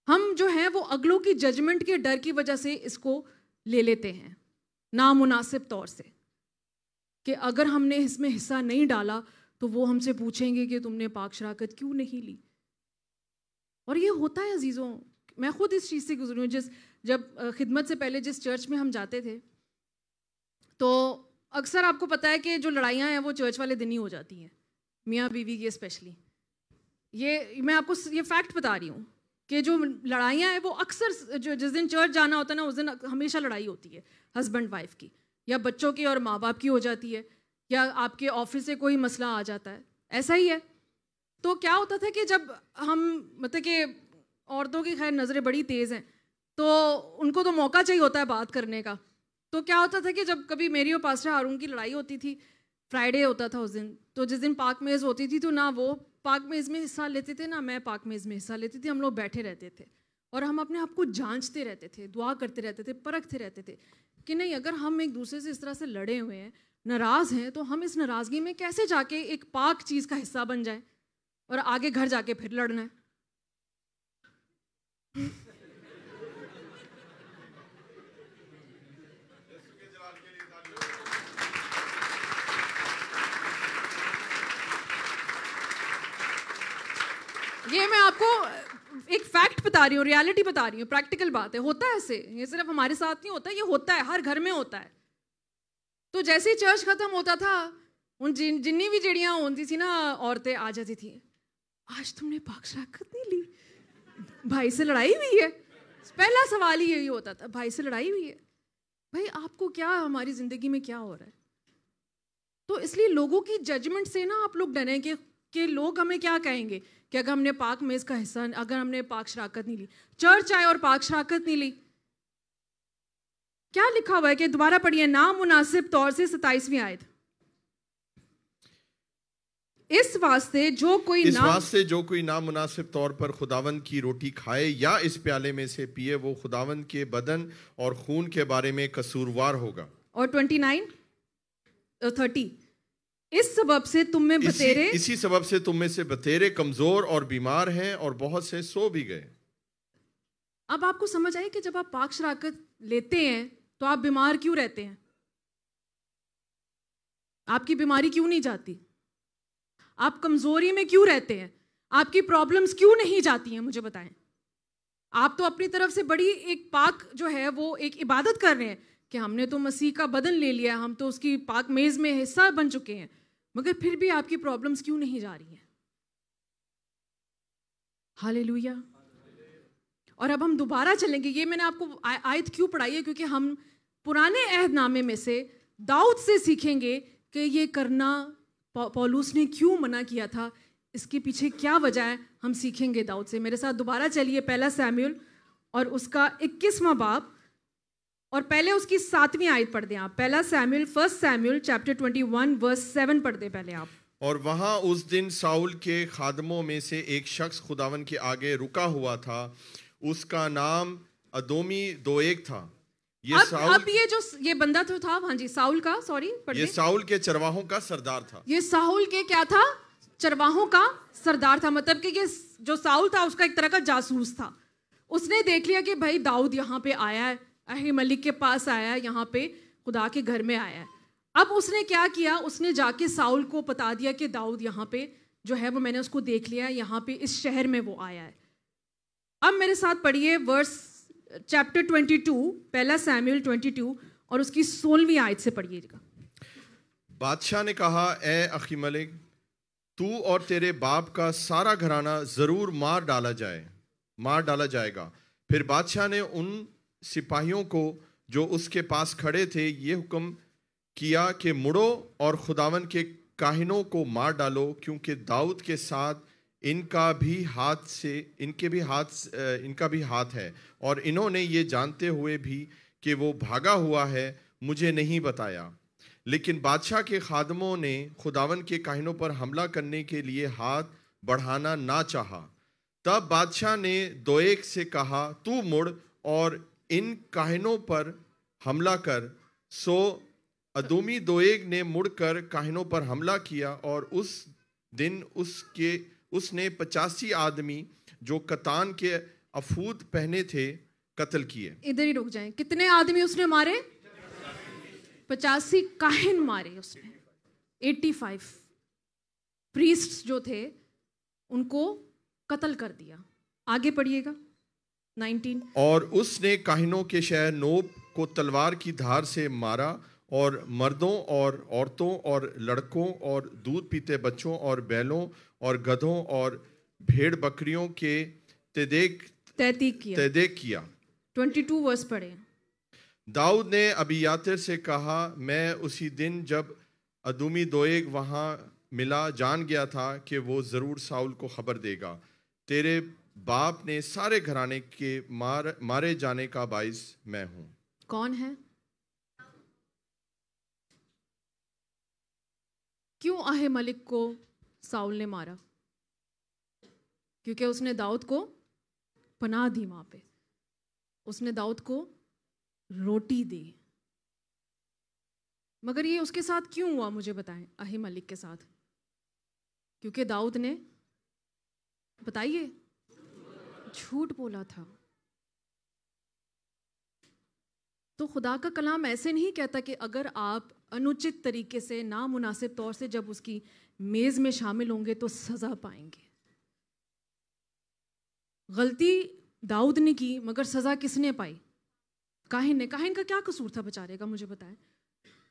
ہم جو ہیں وہ اگلوں کی ججمنٹ کے ڈر کی وجہ سے اس کو لے لیتے ہیں نامناسب طور سے, کہ اگر ہم نے اس میں حصہ نہیں ڈالا تو وہ ہم سے پوچھیں گے کہ تم نے پاک شراکت کیوں نہیں لی. اور یہ ہوتا ہے عزیزوں, میں خود اس چیز سے گزری ہوں. جب خدمت سے پہلے جس چرچ میں ہم جاتے تھے تو اکثر آپ کو پتہ ہے کہ جو لڑائیاں ہیں وہ چرچ والے دن ہی ہو جاتی ہیں, میاں بیوی کی اسپیشلی. یہ میں آپ کو یہ فیکٹ بتا رہی ہوں کہ جو لڑائیاں ہیں وہ اکثر جو جس دن چرچ جانا ہوتا ہے نا اس دن ہمیشہ لڑائی ہوتی ہے ہسبینڈ وائف کی, یا بچوں کی اور ماں باپ کی ہو جاتی ہے, یا آپ کے آفس سے کوئی مسئلہ آ جاتا ہے, ایسا ہی ہے. تو کیا ہوتا تھا کہ جب ہم مطلب کہ عورتوں کی خیر نظریں بڑی تیز ہیں تو ان کو تو موقع چاہیے ہوتا ہے بات کرنے کا. تو کیا ہوتا تھا کہ جب کبھی میری اور پاسٹر ہارون کی لڑائی ہوتی تھی, فرائیڈے ہوتا تھا اس دن, تو جس دن پاک میز ہوتی تھی تو نہ وہ پاک میز میں حصہ لیتے تھے نہ میں پاک میز میں حصہ لیتی تھی. ہم لوگ بیٹھے رہتے تھے اور ہم اپنے آپ کو جانچتے رہتے تھے, دعا کرتے رہتے تھے, پرکھتے رہتے تھے کہ نہیں اگر ہم ایک دوسرے سے اس طرح سے لڑے ہوئے ہیں, ناراض ہیں, تو ہم اس ناراضگی میں کیسے جا کے ایک پاک چیز کا حصہ بن جائیں اور آگے گھر جا کے پھر لڑنا ہے. یہ میں آپ کو ایک فیکٹ بتا رہی ہوں, ریالٹی بتا رہی ہوں, پریکٹیکل بات ہے, ہوتا ہے ایسے, یہ صرف ہمارے ساتھ نہیں ہوتا, یہ ہوتا ہے, ہر گھر میں ہوتا ہے. تو جیسے ہی چرچ ختم ہوتا تھا, ان جنی بھی جڑیاں ہوتی تھی نا عورتیں آ جاتی تھیں, آج تم نے پاک شراکت نہیں لی, بھائی سے لڑائی ہوئی ہے. پہلا سوال ہی یہی ہوتا تھا, بھائی سے لڑائی ہوئی ہے. بھائی آپ کو کیا, ہماری زندگی میں کیا ہو رہا ہے؟ تو اس لیے لوگوں کی ججمنٹ سے نا آپ لوگ ڈریں کہ لوگ ہمیں کیا کہیں گے, کہ اگر ہم نے پاک میز کا حصہ, اگر ہم نے پاک شراکت نہیں لی, چرچ آئے اور پاک شراکت نہیں لی. کیا لکھا ہوا ہے کہ دوبارہ پڑھیے نامناسب طور سے 27ویں آیت. اس واسطے جو کوئی نامناسب طور پر خداوند کی روٹی کھائے یا اس پیالے میں سے پیے, وہ خداوند کے بدن اور خون کے بارے میں قصوروار ہوگا. اور 30 اسی سبب سے تم میں سے بتیرے کمزور اور بیمار ہیں, اور بہت سے سو بھی گئے. اب آپ کو سمجھ آئے کہ جب آپ پاک شراکت لیتے ہیں تو آپ بیمار کیوں رہتے ہیں, آپ کی بیماری کیوں نہیں جاتی, آپ کمزوری میں کیوں رہتے ہیں, آپ کی پرابلمز کیوں نہیں جاتی ہیں, مجھے بتائیں. آپ تو اپنی طرف سے بڑی ایک پاک جو ہے وہ ایک عبادت کر رہے ہیں کہ ہم نے تو مسیح کا بدن لے لیا, ہم تو اس کی پاک میز میں حصہ بن چکے ہیں, مگر پھر بھی آپ کی پرابلمز کیوں نہیں جا رہی ہیں. ہاللیلویا. اور اب ہم دوبارہ چلیں گے. یہ میں نے آپ کو آیت کیوں پڑھائی ہے, کیونکہ ہم پرانے عہد نامے میں سے داؤد سے سیکھیں گے کہ یہ کرنا پولوس نے کیوں منع کیا تھا, اس کے پیچھے کیا وجہ ہے, ہم سیکھیں گے داؤد سے. میرے ساتھ دوبارہ چلیے پہلا سیموئیل اور اس کا 21واں باب, اور پہلے اس کی 7ویں آیت پڑھ دیں آپ. پہلا سیموئیل, فرسٹ سیموئیل چیپٹر 21 ورس 7 پڑھ دیں پہلے آپ. اور وہاں اس دن ساؤل کے خادموں میں سے ایک شخص خداوند کے آگے رکا ہوا تھا, اس کا نام ادومی دویگ تھا. اب یہ بندہ تو تھا, ہاں جی, ساؤل کا, سوری, یہ ساؤل کے چرواہوں کا سردار تھا. یہ ساؤل کے کیا تھا, چرواہوں کا سردار تھا. مطلب کہ یہ جو ساؤل تھا اس کا ایک طرح کا جاسوس تھا. اس نے دیکھ لیا کہ بھائی داؤد یہاں پہ آیا ہے, اہی ملک کے پاس آیا ہے, یہاں پہ خدا کے گھر میں آیا ہے. اب اس نے کیا کیا, اس نے جا کے ساؤل کو بتا دیا کہ داؤد یہاں پہ جو ہے وہ میں نے اس کو دیکھ لیا, یہاں پہ اس شہر میں وہ آیا ہے. اب میرے ساتھ پڑھیے ورس چیپٹر 22, پہلا سیموئیل 22 اور اس کی 16ویں آیت سے پڑھیے گا. بادشاہ نے کہا, اے اخی ملک, تو اور تیرے باپ کا سارا گھرانہ ضرور مار ڈالا جائے گا. پھر بادشاہ نے ان سپاہیوں کو جو اس کے پاس کھڑے تھے یہ حکم کیا کہ مڑو اور خداوند کے کاہنوں کو مار ڈالو, کیونکہ داؤد کے ساتھ ان کا بھی ہاتھ ہے, اور انہوں نے یہ جانتے ہوئے بھی کہ وہ بھاگا ہوا ہے مجھے نہیں بتایا. لیکن بادشاہ کے خادموں نے خداوند کے کاہنوں پر حملہ کرنے کے لیے ہاتھ بڑھانا نہ چاہا. تب بادشاہ نے دویگ سے کہا, تو مڑ اور ان کاہنوں پر حملہ کر. سو ادومی دویگ نے مڑ کر کاہنوں پر حملہ کیا, اور اس دن اس نے 85 آدمی جو کتان کے افود پہنے تھے قتل کیے. ادھر ہی رک جائیں, کتنے آدمی اس نے مارے؟ 85 کاہن مارے اس نے. 85 پریسٹ جو تھے ان کو قتل کر دیا. آگے پڑھیے گا 19. اور اس نے کاہنوں کے شہر نوب کو تلوار کی دھار سے مارا, اور مردوں اور عورتوں اور لڑکوں اور دودھ پیتے بچوں اور بیلوں اور گدھوں اور بھیڑ بکریوں کے تہدیق کیا. 22 ورس پڑھیں. داؤد نے ابیاتر سے کہا, میں اسی دن جب ادومی دویگ وہاں ملا جان گیا تھا کہ وہ ضرور ساؤل کو خبر دے گا. تیرے باپ نے سارے گھرانے کے مارے جانے کا باعث میں ہوں. کون ہے؟ کیوں آہ ملک کو ساؤل نے مارا؟ کیونکہ اس نے داؤد کو پناہ دی, وہاں پہ اس نے داؤد کو روٹی دی. مگر یہ اس کے ساتھ کیوں ہوا مجھے بتائیں, آہ ملک کے ساتھ؟ کیونکہ داؤد نے, بتائیے, جھوٹ بولا تھا. تو خدا کا کلام ایسے نہیں کہتا کہ اگر آپ انوچت طریقے سے, نامناسب طور سے جب اس کی میز میں شامل ہوں گے تو سزا پائیں گے. غلطی داؤد نے کی مگر سزا کس نے پائی؟ کاہن نے. کاہن کا کیا قصور تھا بیچارے کا؟ مجھے بتائیں.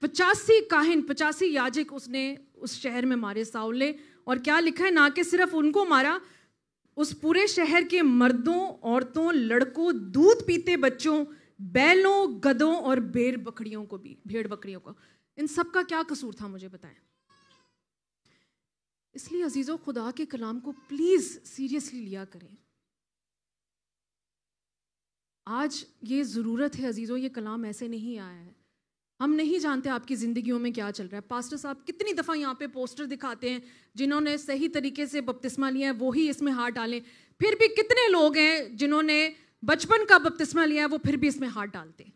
85 کاہن 85 یاجک اس نے اس شہر میں مارے ساؤل نے. اور کیا لکھا ہے؟ نہ کہ صرف ان کو مارا، اس پورے شہر کے مردوں، عورتوں، لڑکوں، دودھ پیتے بچوں، بیلوں، گدوں اور بھیڑ بکریوں کو. ان سب کا کیا قصور تھا مجھے بتائیں. اس لیے عزیزوں خدا کے کلام کو پلیز سیریسلی لیا کریں. آج یہ ضرورت ہے عزیزوں، یہ کلام ایسے نہیں آیا ہے. ہم نہیں جانتے آپ کی زندگیوں میں کیا چل رہا ہے. پاسٹر صاحب کتنی دفعہ یہاں پہ پوسٹر دکھاتے ہیں جنہوں نے صحیح طریقے سے بپتسمہ لیا ہے وہی اس میں ہاتھ ڈالیں. پھر بھی کتنے لوگ ہیں جنہوں نے بچپن کا بپتسمہ لیا ہے وہ پھر بھی اس میں ہاتھ ڈالتے ہیں.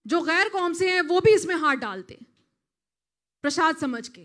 جو غیر قوم سے ہیں وہ بھی اس میں ہاتھ ڈالتے ہیں، پرساد سمجھ کے،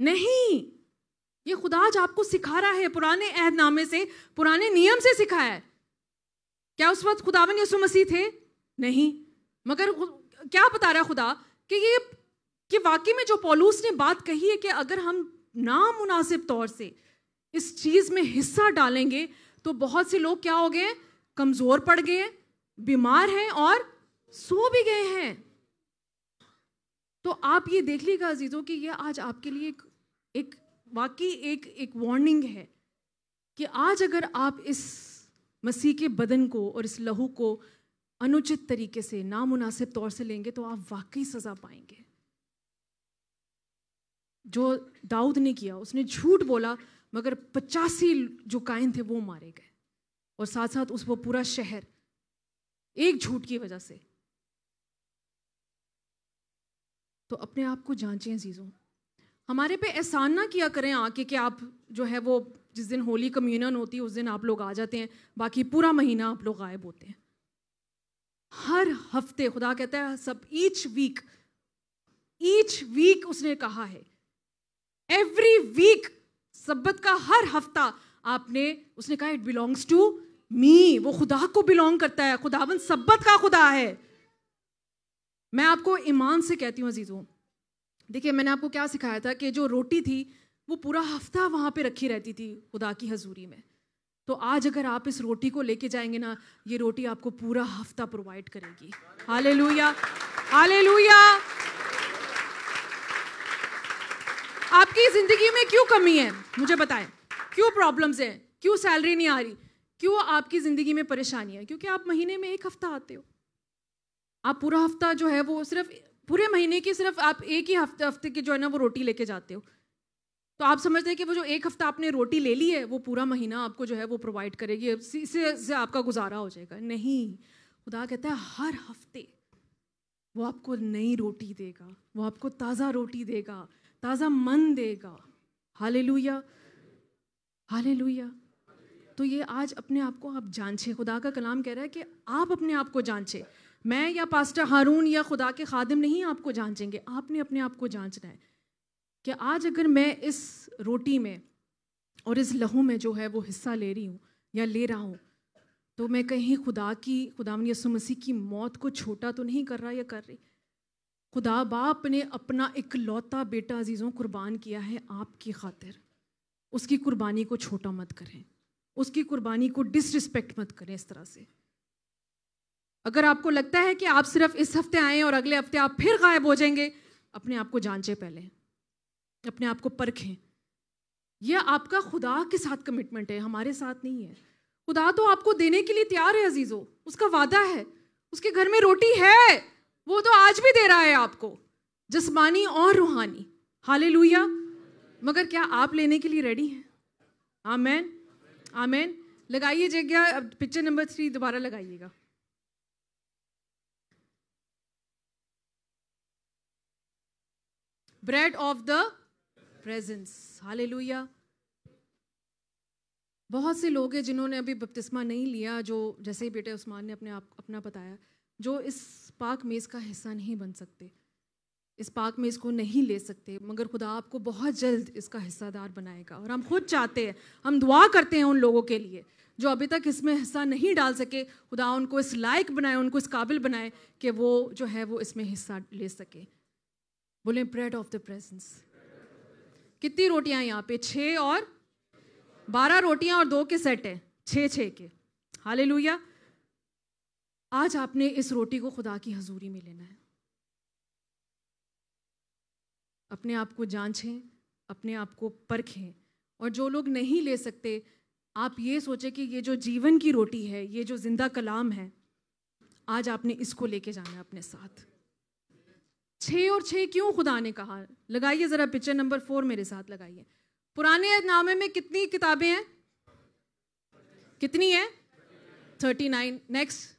نہیں، یہ خدا آج آپ کو سکھا رہا ہے، پرانے عہد نامے سے، پرانے نیم سے سکھایا ہے. کیا اس وقت خداوند یسوع مسیح تھے؟ نہیں. مگر کیا بتا رہا ہے خدا کہ واقعی میں جو پولوس نے بات کہی ہے کہ اگر ہم نامناسب طور سے اس چیز میں حصہ ڈالیں گے تو بہت سے لوگ کیا ہو گئے؟ کمزور پڑ گئے، بیمار ہیں اور سو بھی گئے ہیں. تو آپ یہ دیکھ لیے گا عزیزوں کہ یہ آج آپ کے لیے ایک واقعی ایک وارننگ ہے کہ آج اگر آپ اس مسیح کے بدن کو اور اس لہو کو انوچت طریقے سے، نامناسب طور سے لیں گے تو آپ واقعی سزا پائیں گے. جو داؤد نے کیا، اس نے جھوٹ بولا مگر 85 جو کائن تھے وہ مارے گئے، اور ساتھ ساتھ وہ پورا شہر ایک جھوٹ کی وجہ سے. تو اپنے آپ کو جانچیں عزیزوں. ہمارے پہ احسان نہ کیا کریں آ کے کہ آپ جو ہے وہ جس دن ہولی کمیونن ہوتی ہے اس دن آپ لوگ آ جاتے ہیں، باقی پورا مہینہ آپ لوگ غائب ہوتے ہیں. ہر ہفتے خدا کہتا ہے ایچ ویک اس نے کہا ہے، ایوری ویک، سبت کا ہر ہفتہ آپ نے، اس نے کہا اٹ بلانگس ٹو می. وہ خدا کو بلانگ کرتا ہے. خداوند سبت کا خدا ہے. میں آپ کو ایمان سے کہتی ہوں عزیزوں، دیکھیے میں نے آپ کو کیا سکھایا تھا کہ جو روٹی تھی وہ پورا ہفتہ وہاں پہ رکھی رہتی تھی خدا کی حضوری میں. تو آج اگر آپ اس روٹی کو لے کے جائیں گے نا، یہ روٹی آپ کو پورا ہفتہ پرووائڈ کرے گی. ہالےلویا، ہالےلویا. آپ کی زندگی میں کیوں کمی ہے مجھے بتائیں؟ کیوں پرابلمز ہیں؟ کیوں سیلری نہیں آ رہی؟ کیوں آپ کی زندگی میں پریشانی ہے؟ کیونکہ آپ مہینے میں ایک ہفتہ آتے ہو. آپ پورا ہفتہ جو ہے وہ صرف پورے مہینے کی صرف آپ ایک ہی ہفتے کی جو ہے نا وہ روٹی لے کے جاتے ہو. تو آپ سمجھتے ہیں کہ وہ جو ایک ہفتہ آپ نے روٹی لے لی ہے وہ پورا مہینہ آپ کو جو ہے وہ پرووائڈ کرے گی، اس سے آپ کا گزارا ہو جائے گا. نہیں، خدا کہتا ہے ہر ہفتے وہ آپ کو نئی روٹی دے گا، وہ آپ کو تازہ روٹی دے گا، تازہ من دے گا. ہالےلویا، ہالےلویا. تو یہ آج اپنے آپ کو آپ جانچیں. خدا کا کلام کہہ رہا ہے کہ آپ اپنے آپ کو جانچیں. میں یا پاسٹر ہارون یا خدا کے خادم نہیں آپ کو جانچیں گے، آپ نے اپنے آپ کو جانچنا ہے کہ آج اگر میں اس روٹی میں اور اس لہو میں جو ہے وہ حصہ لے رہی ہوں یا لے رہا ہوں تو میں کہیں خداوند یسوع مسیح کی موت کو چھوٹا تو نہیں کر رہا یا کر رہی. خدا باپ نے اپنا اکلوتا بیٹا عزیزوں قربان کیا ہے آپ کی خاطر. اس کی قربانی کو چھوٹا مت کریں، اس کی قربانی کو ڈس رسپیکٹ مت کریں اس طرح سے. اگر آپ کو لگتا ہے کہ آپ صرف اس ہفتے آئیں اور اگلے ہفتے آپ پھر غائب ہو جائیں گے، اپنے آپ کو جانچیں، پہلے اپنے آپ کو پرکھیں. یہ آپ کا خدا کے ساتھ کمٹمنٹ ہے، ہمارے ساتھ نہیں ہے. خدا تو آپ کو دینے کے لیے تیار ہے عزیزو، اس کا وعدہ ہے، اس کے گھر میں روٹی ہے، وہ تو آج بھی دے رہا ہے آپ کو، جسمانی اور روحانی. ہالےلویا. مگر کیا آپ لینے کے لیے ریڈی ہیں؟ آمین، آمین. لگائیے جگہ پکچر نمبر 3 دوبارہ لگائیے گا. Bread of the presence. Hallelujah. بہت سے لوگ ہیں جنہوں نے ابھی بپتسمہ نہیں لیا، جو جیسے ہی بیٹے عثمان نے اپنا بتایا، جو اس پاک میز کا حصہ نہیں بن سکتے، اس پاک میز کو نہیں لے سکتے. مگر خدا آپ کو بہت جلد اس کا حصہ دار بنائے گا. اور ہم خود چاہتے ہیں، ہم دعا کرتے ہیں ان لوگوں کے لیے جو ابھی تک اس میں حصہ نہیں ڈال سکے. خدا ان کو اس لائق بنائے، ان کو اس قابل بنائے کہ وہ جو ہے وہ اس میں حصہ لے سکے. بولیں بریڈ آف دا پریزنس. کتنی روٹیاں یہاں پہ؟ 6 اور 12 روٹیاں اور 2 کے سیٹ ہیں, 6 کے. ہالےلویا. آج آپ نے اس روٹی کو خدا کی حضوری میں لینا ہے. اپنے آپ کو جانچیں, اپنے آپ کو پرکھیں. اور جو لوگ نہیں لے سکتے, آپ یہ سوچیں کہ یہ جو جیون کی روٹی ہے, یہ جو زندہ کلام ہے, آج آپ نے اس کو لے کے جانا ہے اپنے ساتھ. 6 اور 6 کیوں خدا نے کہا؟ لگائیے ذرا پکچر نمبر 4 میرے ساتھ لگائیے. پرانے عہد نامے میں کتنی کتابیں ہیں؟ کتنی ہیں؟ 39. نیکسٹ.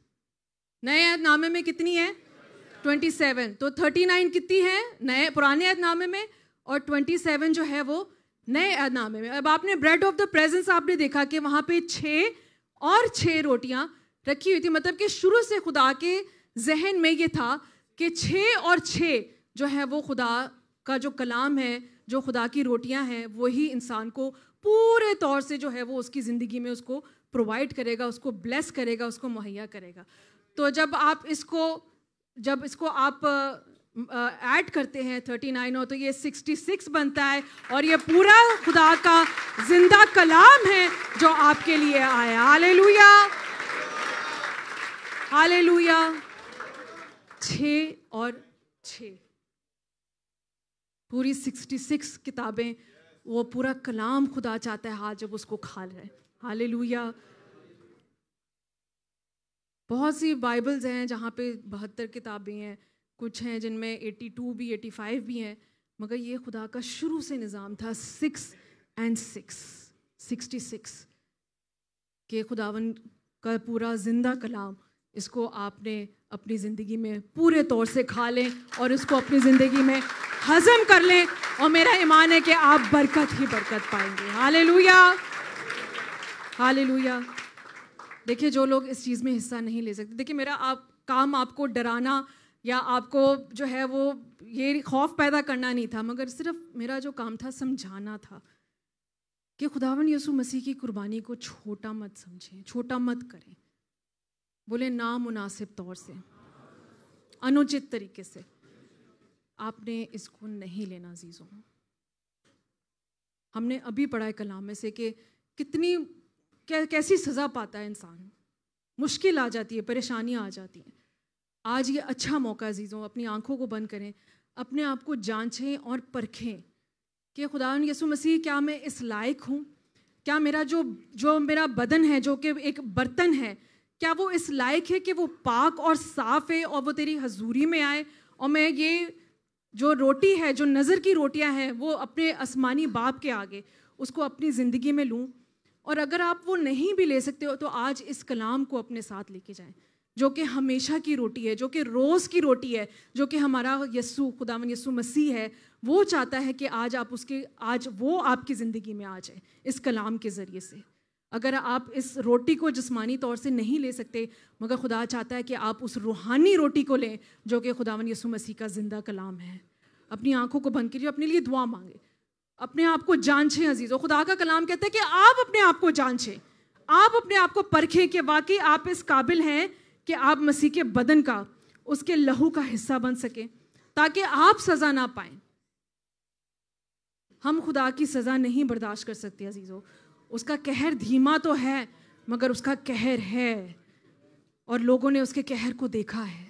نئے عہد نامے میں کتنی ہیں؟ 27. تو 39 کتنی ہیں نئے پرانے عہد نامے میں, اور 27 جو ہے وہ نئے عہد نامے میں. اب آپ نے بریڈ آف دا پریزنس آپ نے دیکھا کہ وہاں پہ 6 اور 6 روٹیاں رکھی ہوئی تھی. مطلب کہ شروع سے خدا کے ذہن میں یہ تھا کہ 6 اور 6 جو ہے وہ خدا کا جو کلام ہے, جو خدا کی روٹیاں ہیں, وہی انسان کو پورے طور سے جو ہے وہ اس کی زندگی میں اس کو پرووائڈ کرے گا, اس کو بلیس کرے گا, اس کو مہیا کرے گا. تو جب اس کو آپ ایڈ کرتے ہیں 39 ہو تو یہ 66 بنتا ہے, اور یہ پورا خدا کا زندہ کلام ہے جو آپ کے لیے آیا. ہالےلویا, ہالےلویا. 6 اور 6 پوری 66 کتابیں, وہ پورا کلام خدا چاہتا ہے آج جب اس کو کھا لیں. ہالےلویا. بہت سی بائبلز ہیں جہاں پہ 72 کتابیں ہیں, کچھ ہیں جن میں 82 بھی 85 بھی ہیں, مگر یہ خدا کا شروع سے نظام تھا 6 and 6 66 کہ خداون کا پورا زندہ کلام, اس کو آپ نے اپنی زندگی میں پورے طور سے کھا لیں اور اس کو اپنی زندگی میں ہضم کر لیں, اور میرا ایمان ہے کہ آپ برکت ہی برکت پائیں گے. ہالےلویا, ہالےلویا. دیکھیے جو لوگ اس چیز میں حصہ نہیں لے سکتے, دیکھیے میرا کام آپ کو ڈرانا یا آپ کو جو ہے وہ یہ خوف پیدا کرنا نہیں تھا, مگر صرف میرا جو کام تھا سمجھانا تھا کہ خداوند یسوع مسیح کی قربانی کو چھوٹا مت سمجھیں, چھوٹا مت کریں. بولے نامناسب طور سے, انوچت طریقے سے آپ نے اس کو نہیں لینا. عزیزوں, ہم نے ابھی پڑھا ہے کلام میں سے کہ کتنی کیسی سزا پاتا ہے انسان, مشکل آ جاتی ہے, پریشانیاں آ جاتی ہیں. آج یہ اچھا موقع عزیزوں, اپنی آنکھوں کو بند کریں, اپنے آپ کو جانچیں اور پرکھیں کہ خداوند یسوع مسیح کیا میں اس لائق ہوں, کیا میرا جو میرا بدن ہے جو کہ ایک برتن ہے, کیا وہ اس لائق ہے کہ وہ پاک اور صاف ہے اور وہ تیری حضوری میں آئے, اور میں یہ جو روٹی ہے, جو نظر کی روٹیاں ہیں, وہ اپنے آسمانی باپ کے آگے اس کو اپنی زندگی میں لوں. اور اگر آپ وہ نہیں بھی لے سکتے ہو تو آج اس کلام کو اپنے ساتھ لے کے جائیں, جو کہ ہمیشہ کی روٹی ہے, جو کہ روز کی روٹی ہے, جو کہ ہمارا خداوند یسوع مسیح ہے. وہ چاہتا ہے کہ آج وہ آپ کی زندگی میں آ جائے اس کلام کے ذریعے سے. اگر آپ اس روٹی کو جسمانی طور سے نہیں لے سکتے, مگر خدا چاہتا ہے کہ آپ اس روحانی روٹی کو لیں جو کہ خداوند یسوع مسیح کا زندہ کلام ہے. اپنی آنکھوں کو بند کیجیے, اپنے لیے دعا مانگے, اپنے آپ کو جانچیں. عزیزوں, خدا کا کلام کہتا ہے کہ آپ اپنے آپ کو جانچیں, آپ اپنے آپ کو پرکھیں کہ واقعی آپ اس قابل ہیں کہ آپ مسیح کے بدن کا, اس کے لہو کا حصہ بن سکیں, تاکہ آپ سزا نہ پائیں. ہم خدا کی سزا نہیں برداشت کر سکتے عزیزوں. اس کا قہر دھیما تو ہے, مگر اس کا قہر ہے, اور لوگوں نے اس کے قہر کو دیکھا ہے.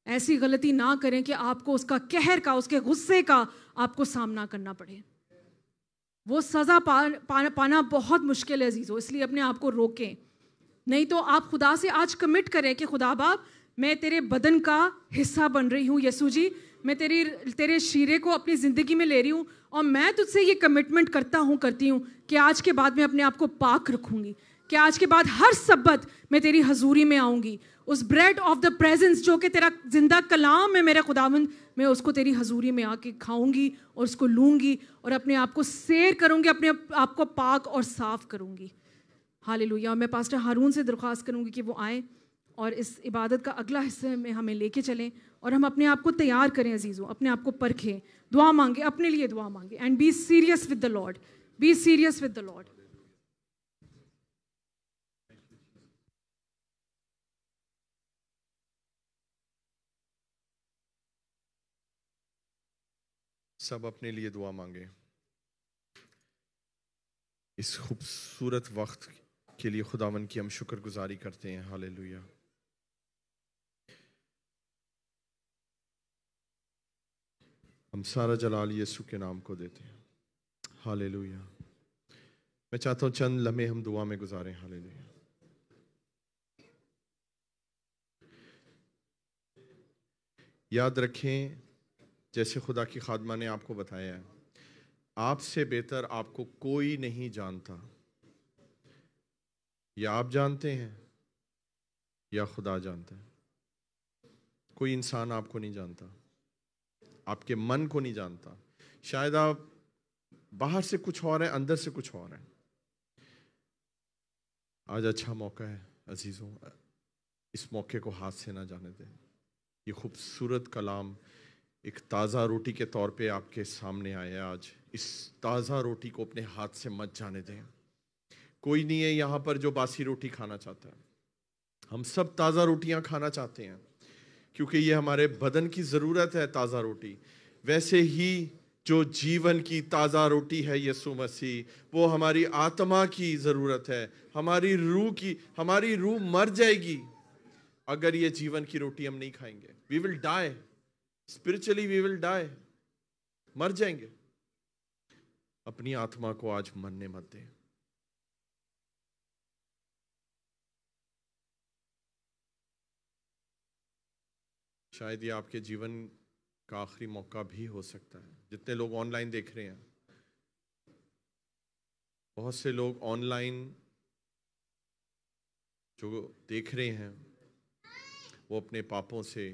ایسی غلطی نہ کریں کہ آپ کو اس کا قہر کا, اس کے غصے کا آپ کو سامنا کرنا پڑے. وہ سزا پانا بہت مشکل ہے عزیزوں, اس لیے اپنے آپ کو روکیں. نہیں تو آپ خدا سے آج کمٹ کریں کہ خدا باپ, میں تیرے بدن کا حصہ بن رہی ہوں. یسوع جی, میں تیرے شیرے کو اپنی زندگی میں لے رہی ہوں, اور میں تجھ سے یہ کمٹمنٹ کرتی ہوں کہ آج کے بعد میں اپنے آپ کو پاک رکھوں گی, کہ آج کے بعد ہر سبت میں تیری حضوری میں آؤں گی. اس بریڈ آف دا پریزنس جو کہ تیرا زندہ کلام ہے میرے خداوند, میں اس کو تیری حضوری میں آ کے کھاؤں گی اور اس کو لوں گی اور اپنے آپ کو سیر کروں گی, اپنے آپ کو پاک اور صاف کروں گی. ہالےلویا. اور میں پاسٹر ہارون سے درخواست کروں گی کہ وہ آئیں اور اس عبادت کا اگلا حصہ میں ہمیں لے کے چلیں, اور ہم اپنے آپ کو تیار کریں عزیزوں, اپنے آپ کو پرکھیں, دعا مانگیں, اپنے لیے دعا مانگیں, and be serious with the lord, be serious with the lord. سب اپنے لیے دعا مانگیں. اس خوبصورت وقت کے لیے خداوند کی ہم شکر گزاری کرتے ہیں. ہاللیلویا. ہم سارا جلال یسوع کے نام کو دیتے ہیں. ہاللیلویا. میں چاہتا ہوں چند لمحے ہم دعا میں گزاریں. ہاللیلویا. یاد رکھیں جیسے خدا کی خادمہ نے آپ کو بتایا ہے، آپ سے بہتر آپ کو کوئی نہیں جانتا. یا آپ جانتے ہیں یا خدا جانتا ہے. کوئی انسان آپ کو نہیں جانتا، آپ کے من کو نہیں جانتا. شاید آپ باہر سے کچھ اور ہیں، اندر سے کچھ اور ہیں. آج اچھا موقع ہے عزیزوں، اس موقع کو ہاتھ سے نہ جانے دیں. یہ خوبصورت کلام ایک تازہ روٹی کے طور پہ آپ کے سامنے آیا. آج اس تازہ روٹی کو اپنے ہاتھ سے مت جانے دیں. کوئی نہیں ہے یہاں پر جو باسی روٹی کھانا چاہتا ہے. ہم سب تازہ روٹیاں کھانا چاہتے ہیں کیونکہ یہ ہمارے بدن کی ضرورت ہے تازہ روٹی. ویسے ہی جو جیون کی تازہ روٹی ہے یسوع مسیح، وہ ہماری آتما کی ضرورت ہے، ہماری روح مر جائے گی اگر یہ جیون کی روٹی ہم نہیں کھائیں گے. We will die. Spiritually we will die. مر جائیں گے. اپنی آتما کو آج مرنے مت دیں. شاید یہ آپ کے جیون کا آخری موقع بھی ہو سکتا ہے. جتنے لوگ آن لائن دیکھ رہے ہیں، بہت سے لوگ آن لائن جو دیکھ رہے ہیں وہ اپنے پاپوں سے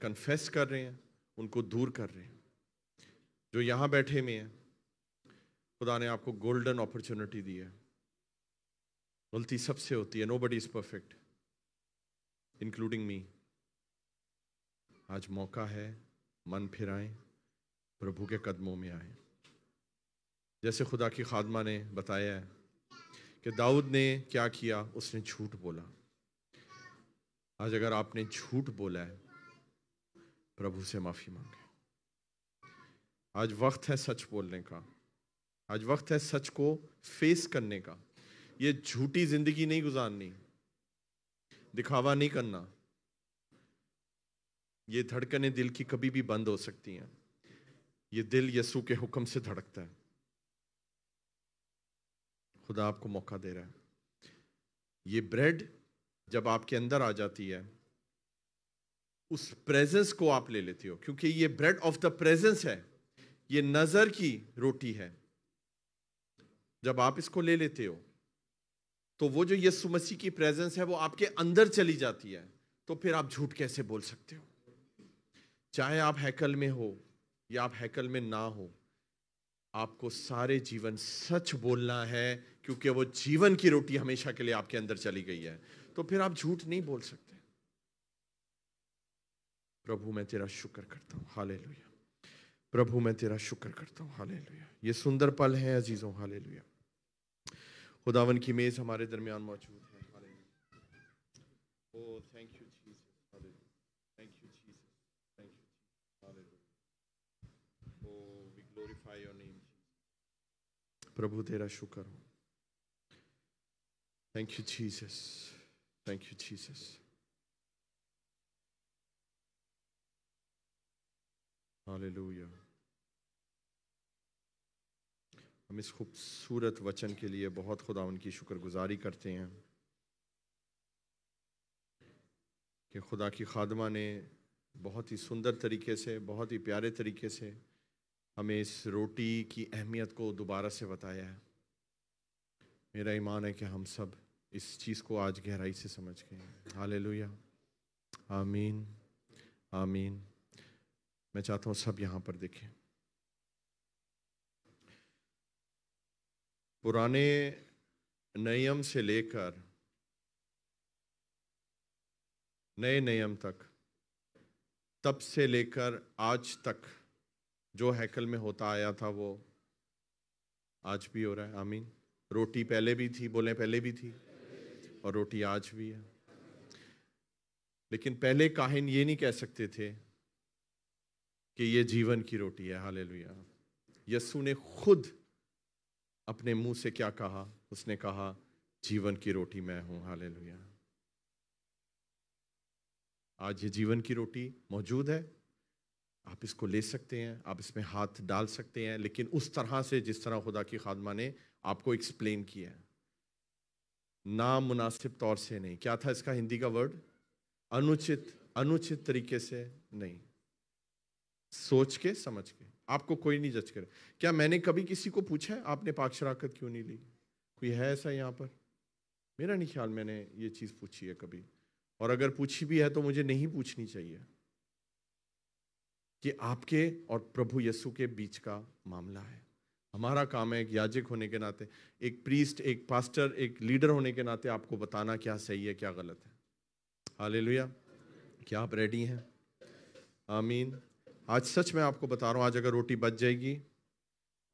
کنفیس کر رہے ہیں، ان کو دور کر رہے ہیں. جو یہاں بیٹھے میں ہیں، خدا نے آپ کو گولڈن اپرچونٹی دی ہے. غلطی سب سے ہوتی ہے. nobody is perfect including me. آج موقع ہے، من پھرائیں، پربھو کے قدموں میں آئیں. جیسے خدا کی خادمہ نے بتایا ہے کہ داؤد نے کیا کیا، اس نے جھوٹ بولا. آج اگر آپ نے جھوٹ بولا ہے، پربھو سے معافی مانگیں. آج وقت ہے سچ بولنے کا. آج وقت ہے سچ کو فیس کرنے کا. یہ جھوٹی زندگی نہیں گزارنی، دکھاوا نہیں کرنا. یہ دھڑکنیں دل کی کبھی بھی بند ہو سکتی ہیں. یہ دل یسوع کے حکم سے دھڑکتا ہے. خدا آپ کو موقع دے رہا ہے. یہ بریڈ جب آپ کے اندر آ جاتی ہے، اس پریزنس کو آپ لے لیتے ہو، کیونکہ یہ بریڈ آف دا پریزنس ہے. یہ نظر کی روٹی ہے. جب آپ اس کو لے لیتے ہو تو وہ جو یسوع مسیح کی پریزنس ہے وہ آپ کے اندر چلی جاتی ہے. تو پھر آپ جھوٹ کیسے بول سکتے ہو؟ چاہے آپ ہیکل میں ہو یا آپ ہیکل میں نہ ہو، آپ کو سارے جیون سچ بولنا ہے کیونکہ وہ جیون کی روٹی ہمیشہ کے لیے آپ کے اندر چلی گئی ہے. تو پھر آپ جھوٹ نہیں بول سکتے. پربھو میں تیرا شکر کرتا ہوں. ہاللیلویا. پربھو میں تیرا شکر کرتا ہوں. ہاللیلویا. یہ سندر پل ہیں عزیزوں. ہاللیلویا. خداون کی میز ہمارے درمیان موجود ہے. Oh, thank you, Jesus. Hallelujah. Thank you, Jesus. Thank you, Jesus. Hallelujah. Oh, we glorify your name, Jesus. پربھو تیرا شکر ہو. Thank you, Jesus. Thank you, Jesus. Hallelujah. ہم اس خوبصورت وچن کے لیے بہت خداون کی شکر گزاری کرتے ہیں کہ خدا کی خادمہ نے بہت ہی سندر طریقے سے، بہت ہی پیارے طریقے سے ہمیں اس روٹی کی اہمیت کو دوبارہ سے بتایا ہے. میرا ایمان ہے کہ ہم سب اس چیز کو آج گہرائی سے سمجھ گئے ہیں. ہاللیلویا. آمین. آمین. میں چاہتا ہوں سب یہاں پر دیکھیں. پرانے نیم سے لے کر نئے نیم تک، تب سے لے کر آج تک جو ہیکل میں ہوتا آیا تھا وہ آج بھی ہو رہا ہے. آمین. روٹی پہلے بھی تھی، بولیں پہلے بھی تھی، اور روٹی آج بھی ہے. لیکن پہلے کاہن یہ نہیں کہہ سکتے تھے کہ یہ جیون کی روٹی ہے. ہاللیلویا. یسوع نے خود اپنے منہ سے کیا کہا؟ اس نے کہا جیون کی روٹی میں ہوں۔ ہاللیلویا۔ آج یہ جیون کی روٹی موجود ہے، آپ اس کو لے سکتے ہیں، آپ اس میں ہاتھ ڈال سکتے ہیں، لیکن اس طرح سے جس طرح خدا کی خادمہ نے آپ کو ایکسپلین کیا ہے، نامناسب طور سے نہیں۔ کیا تھا اس کا ہندی کا ورڈ؟ انوچت طریقے سے نہیں، سوچ کے سمجھ کے۔ آپ کو کوئی نہیں جج کرے۔ کیا میں نے کبھی کسی کو پوچھا ہے آپ نے پاک شراکت کیوں نہیں لی؟ کوئی ہے ایسا یہاں پر؟ میرا نہیں خیال میں نے یہ چیز پوچھی ہے کبھی، اور اگر پوچھی بھی ہے تو مجھے نہیں پوچھنی چاہیے، کہ آپ کے اور پربھو یسوع کے بیچ کا معاملہ ہے۔ ہمارا کام ہے ایک یاجک ہونے کے ناطے، ایک پریسٹ، ایک پاسٹر، ایک لیڈر ہونے کے ناطے آپ کو بتانا کیا صحیح ہے کیا غلط ہے۔ ہاللیلویا۔ کیا آپ ریڈی ہیں؟ آمین۔ آج سچ میں آپ کو بتا رہا ہوں، آج اگر روٹی بچ جائے گی،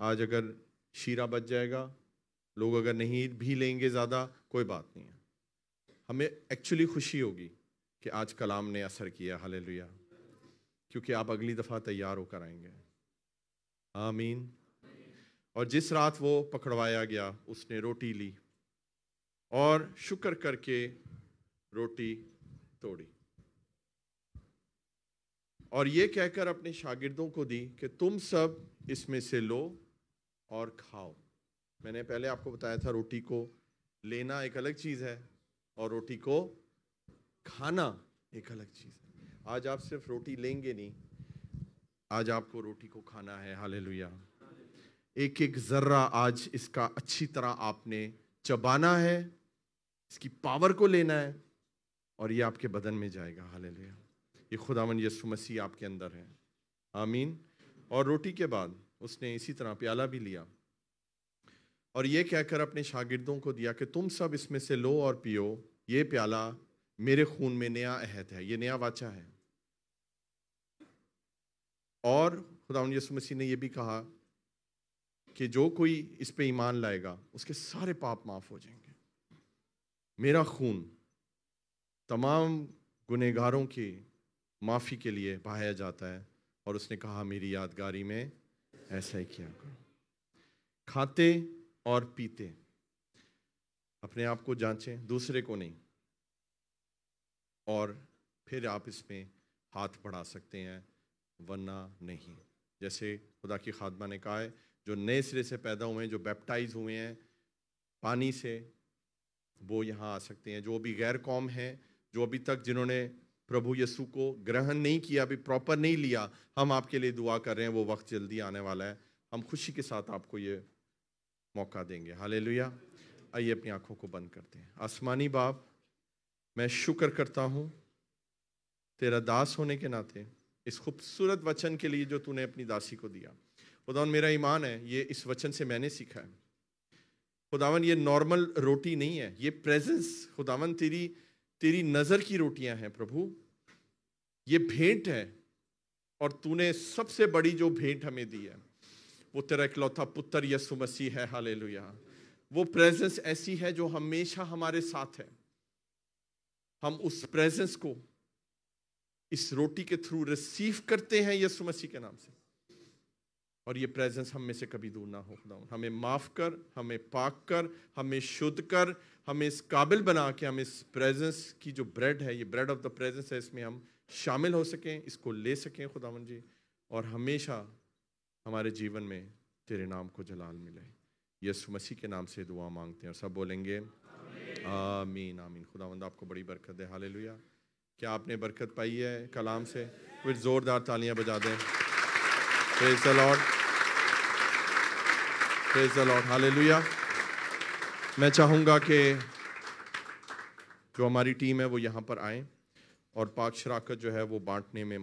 آج اگر شیرہ بچ جائے گا، لوگ اگر نہیں بھی لیں گے زیادہ، کوئی بات نہیں ہے، ہمیں ایکچولی خوشی ہوگی کہ آج کلام نے اثر کیا۔ ہاللیلویا۔ کیونکہ آپ اگلی دفعہ تیار ہو کر آئیں گے۔ آمین۔ اور جس رات وہ پکڑوایا گیا، اس نے روٹی لی اور شکر کر کے روٹی توڑی، اور یہ کہہ کر اپنے شاگردوں کو دی کہ تم سب اس میں سے لو اور کھاؤ۔ میں نے پہلے آپ کو بتایا تھا روٹی کو لینا ایک الگ چیز ہے اور روٹی کو کھانا ایک الگ چیز ہے۔ آج آپ صرف روٹی لیں گے نہیں، آج آپ کو روٹی کو کھانا ہے۔ ہاللیلویا۔ ایک ایک ذرہ آج اس کا اچھی طرح آپ نے چبانا ہے، اس کی پاور کو لینا ہے، اور یہ آپ کے بدن میں جائے گا۔ ہاللیلویا۔ یہ خداوند یسوع مسیح آپ کے اندر ہے۔ آمین۔ اور روٹی کے بعد اس نے اسی طرح پیالہ بھی لیا اور یہ کہہ کر اپنے شاگردوں کو دیا کہ تم سب اس میں سے لو اور پیو، یہ پیالہ میرے خون میں نیا عہد ہے، یہ نیا واچہ ہے۔ اور خداوند یسوع مسیح نے یہ بھی کہا کہ جو کوئی اس پہ ایمان لائے گا اس کے سارے پاپ معاف ہو جائیں گے۔ میرا خون تمام گنہگاروں کی معافی کے لیے بہایا جاتا ہے، اور اس نے کہا میری یادگاری میں ایسا ہی کیا کرو۔ کھاتے اور پیتے اپنے آپ کو جانچیں، دوسرے کو نہیں، اور پھر آپ اس میں ہاتھ بڑھا سکتے ہیں، ورنہ نہیں۔ جیسے خدا کی خادمہ نے کہا ہے، جو نئے سرے سے پیدا ہوئے ہیں، جو بیپٹائز ہوئے ہیں پانی سے، وہ یہاں آ سکتے ہیں۔ جو ابھی غیر قوم ہیں، جو ابھی تک جنہوں نے پربھو یسوع کو گرہن نہیں کیا، ابھی پراپر نہیں لیا، ہم آپ کے لیے دعا کر رہے ہیں، وہ وقت جلدی آنے والا ہے۔ ہم خوشی کے ساتھ آپ کو یہ موقع دیں گے۔ ہاللیلویا۔ آئیے اپنی آنکھوں کو بند کرتے ہیں۔ آسمانی باپ، میں شکر کرتا ہوں تیرا داس ہونے کے ناطے اس خوبصورت وچن کے لیے جو تو نے اپنی داسی کو دیا۔ خداوند میرا ایمان ہے یہ اس وچن سے میں نے سیکھا ہے۔ خداوند یہ نارمل روٹی نہیں ہے، یہ پریزنس، خداوند تیری نظر کی روٹیاں ہیں پربھو، یہ بھیٹ ہے، اور تو نے سب سے بڑی جو بھیٹ ہمیں دی ہے وہ تیرا اکلوتا پتر یسوع مسیح ہے۔ ہاللیلویا۔ وہ پریزنس ایسی ہے جو ہمیشہ ہمارے ساتھ ہے۔ ہم اس پریزنس کو اس روٹی کے تھرو ریسیو کرتے ہیں یسوع مسیح کے نام سے، اور یہ پریزنس ہم میں سے کبھی دور نہ ہو۔ خداوند ہمیں معاف کر، ہمیں پاک کر، ہمیں شدھ کر، ہمیں اس قابل بنا کہ ہم اس پریزنس کی جو بریڈ ہے، یہ بریڈ آف دا پریزنس ہے، اس میں ہم شامل ہو سکیں، اس کو لے سکیں خداوند جی، اور ہمیشہ ہمارے جیون میں تیرے نام کو جلال ملے۔ یسوع مسیح کے نام سے دعا مانگتے ہیں، اور سب بولیں گے آمین آمین۔ خداوند آپ کو بڑی برکت دے۔ ہاللیلویا۔ کیا آپ نے برکت پائی ہے کلام سے؟ پھر زوردار تالیاں بجا دیں۔ پریز دی لارڈ، پریز دی لارڈ۔ ہاللیلویا۔ میں چاہوں گا کہ جو ہماری ٹیم ہے وہ یہاں پر آئیں اور پاک شراکت جو ہے وہ بانٹنے میں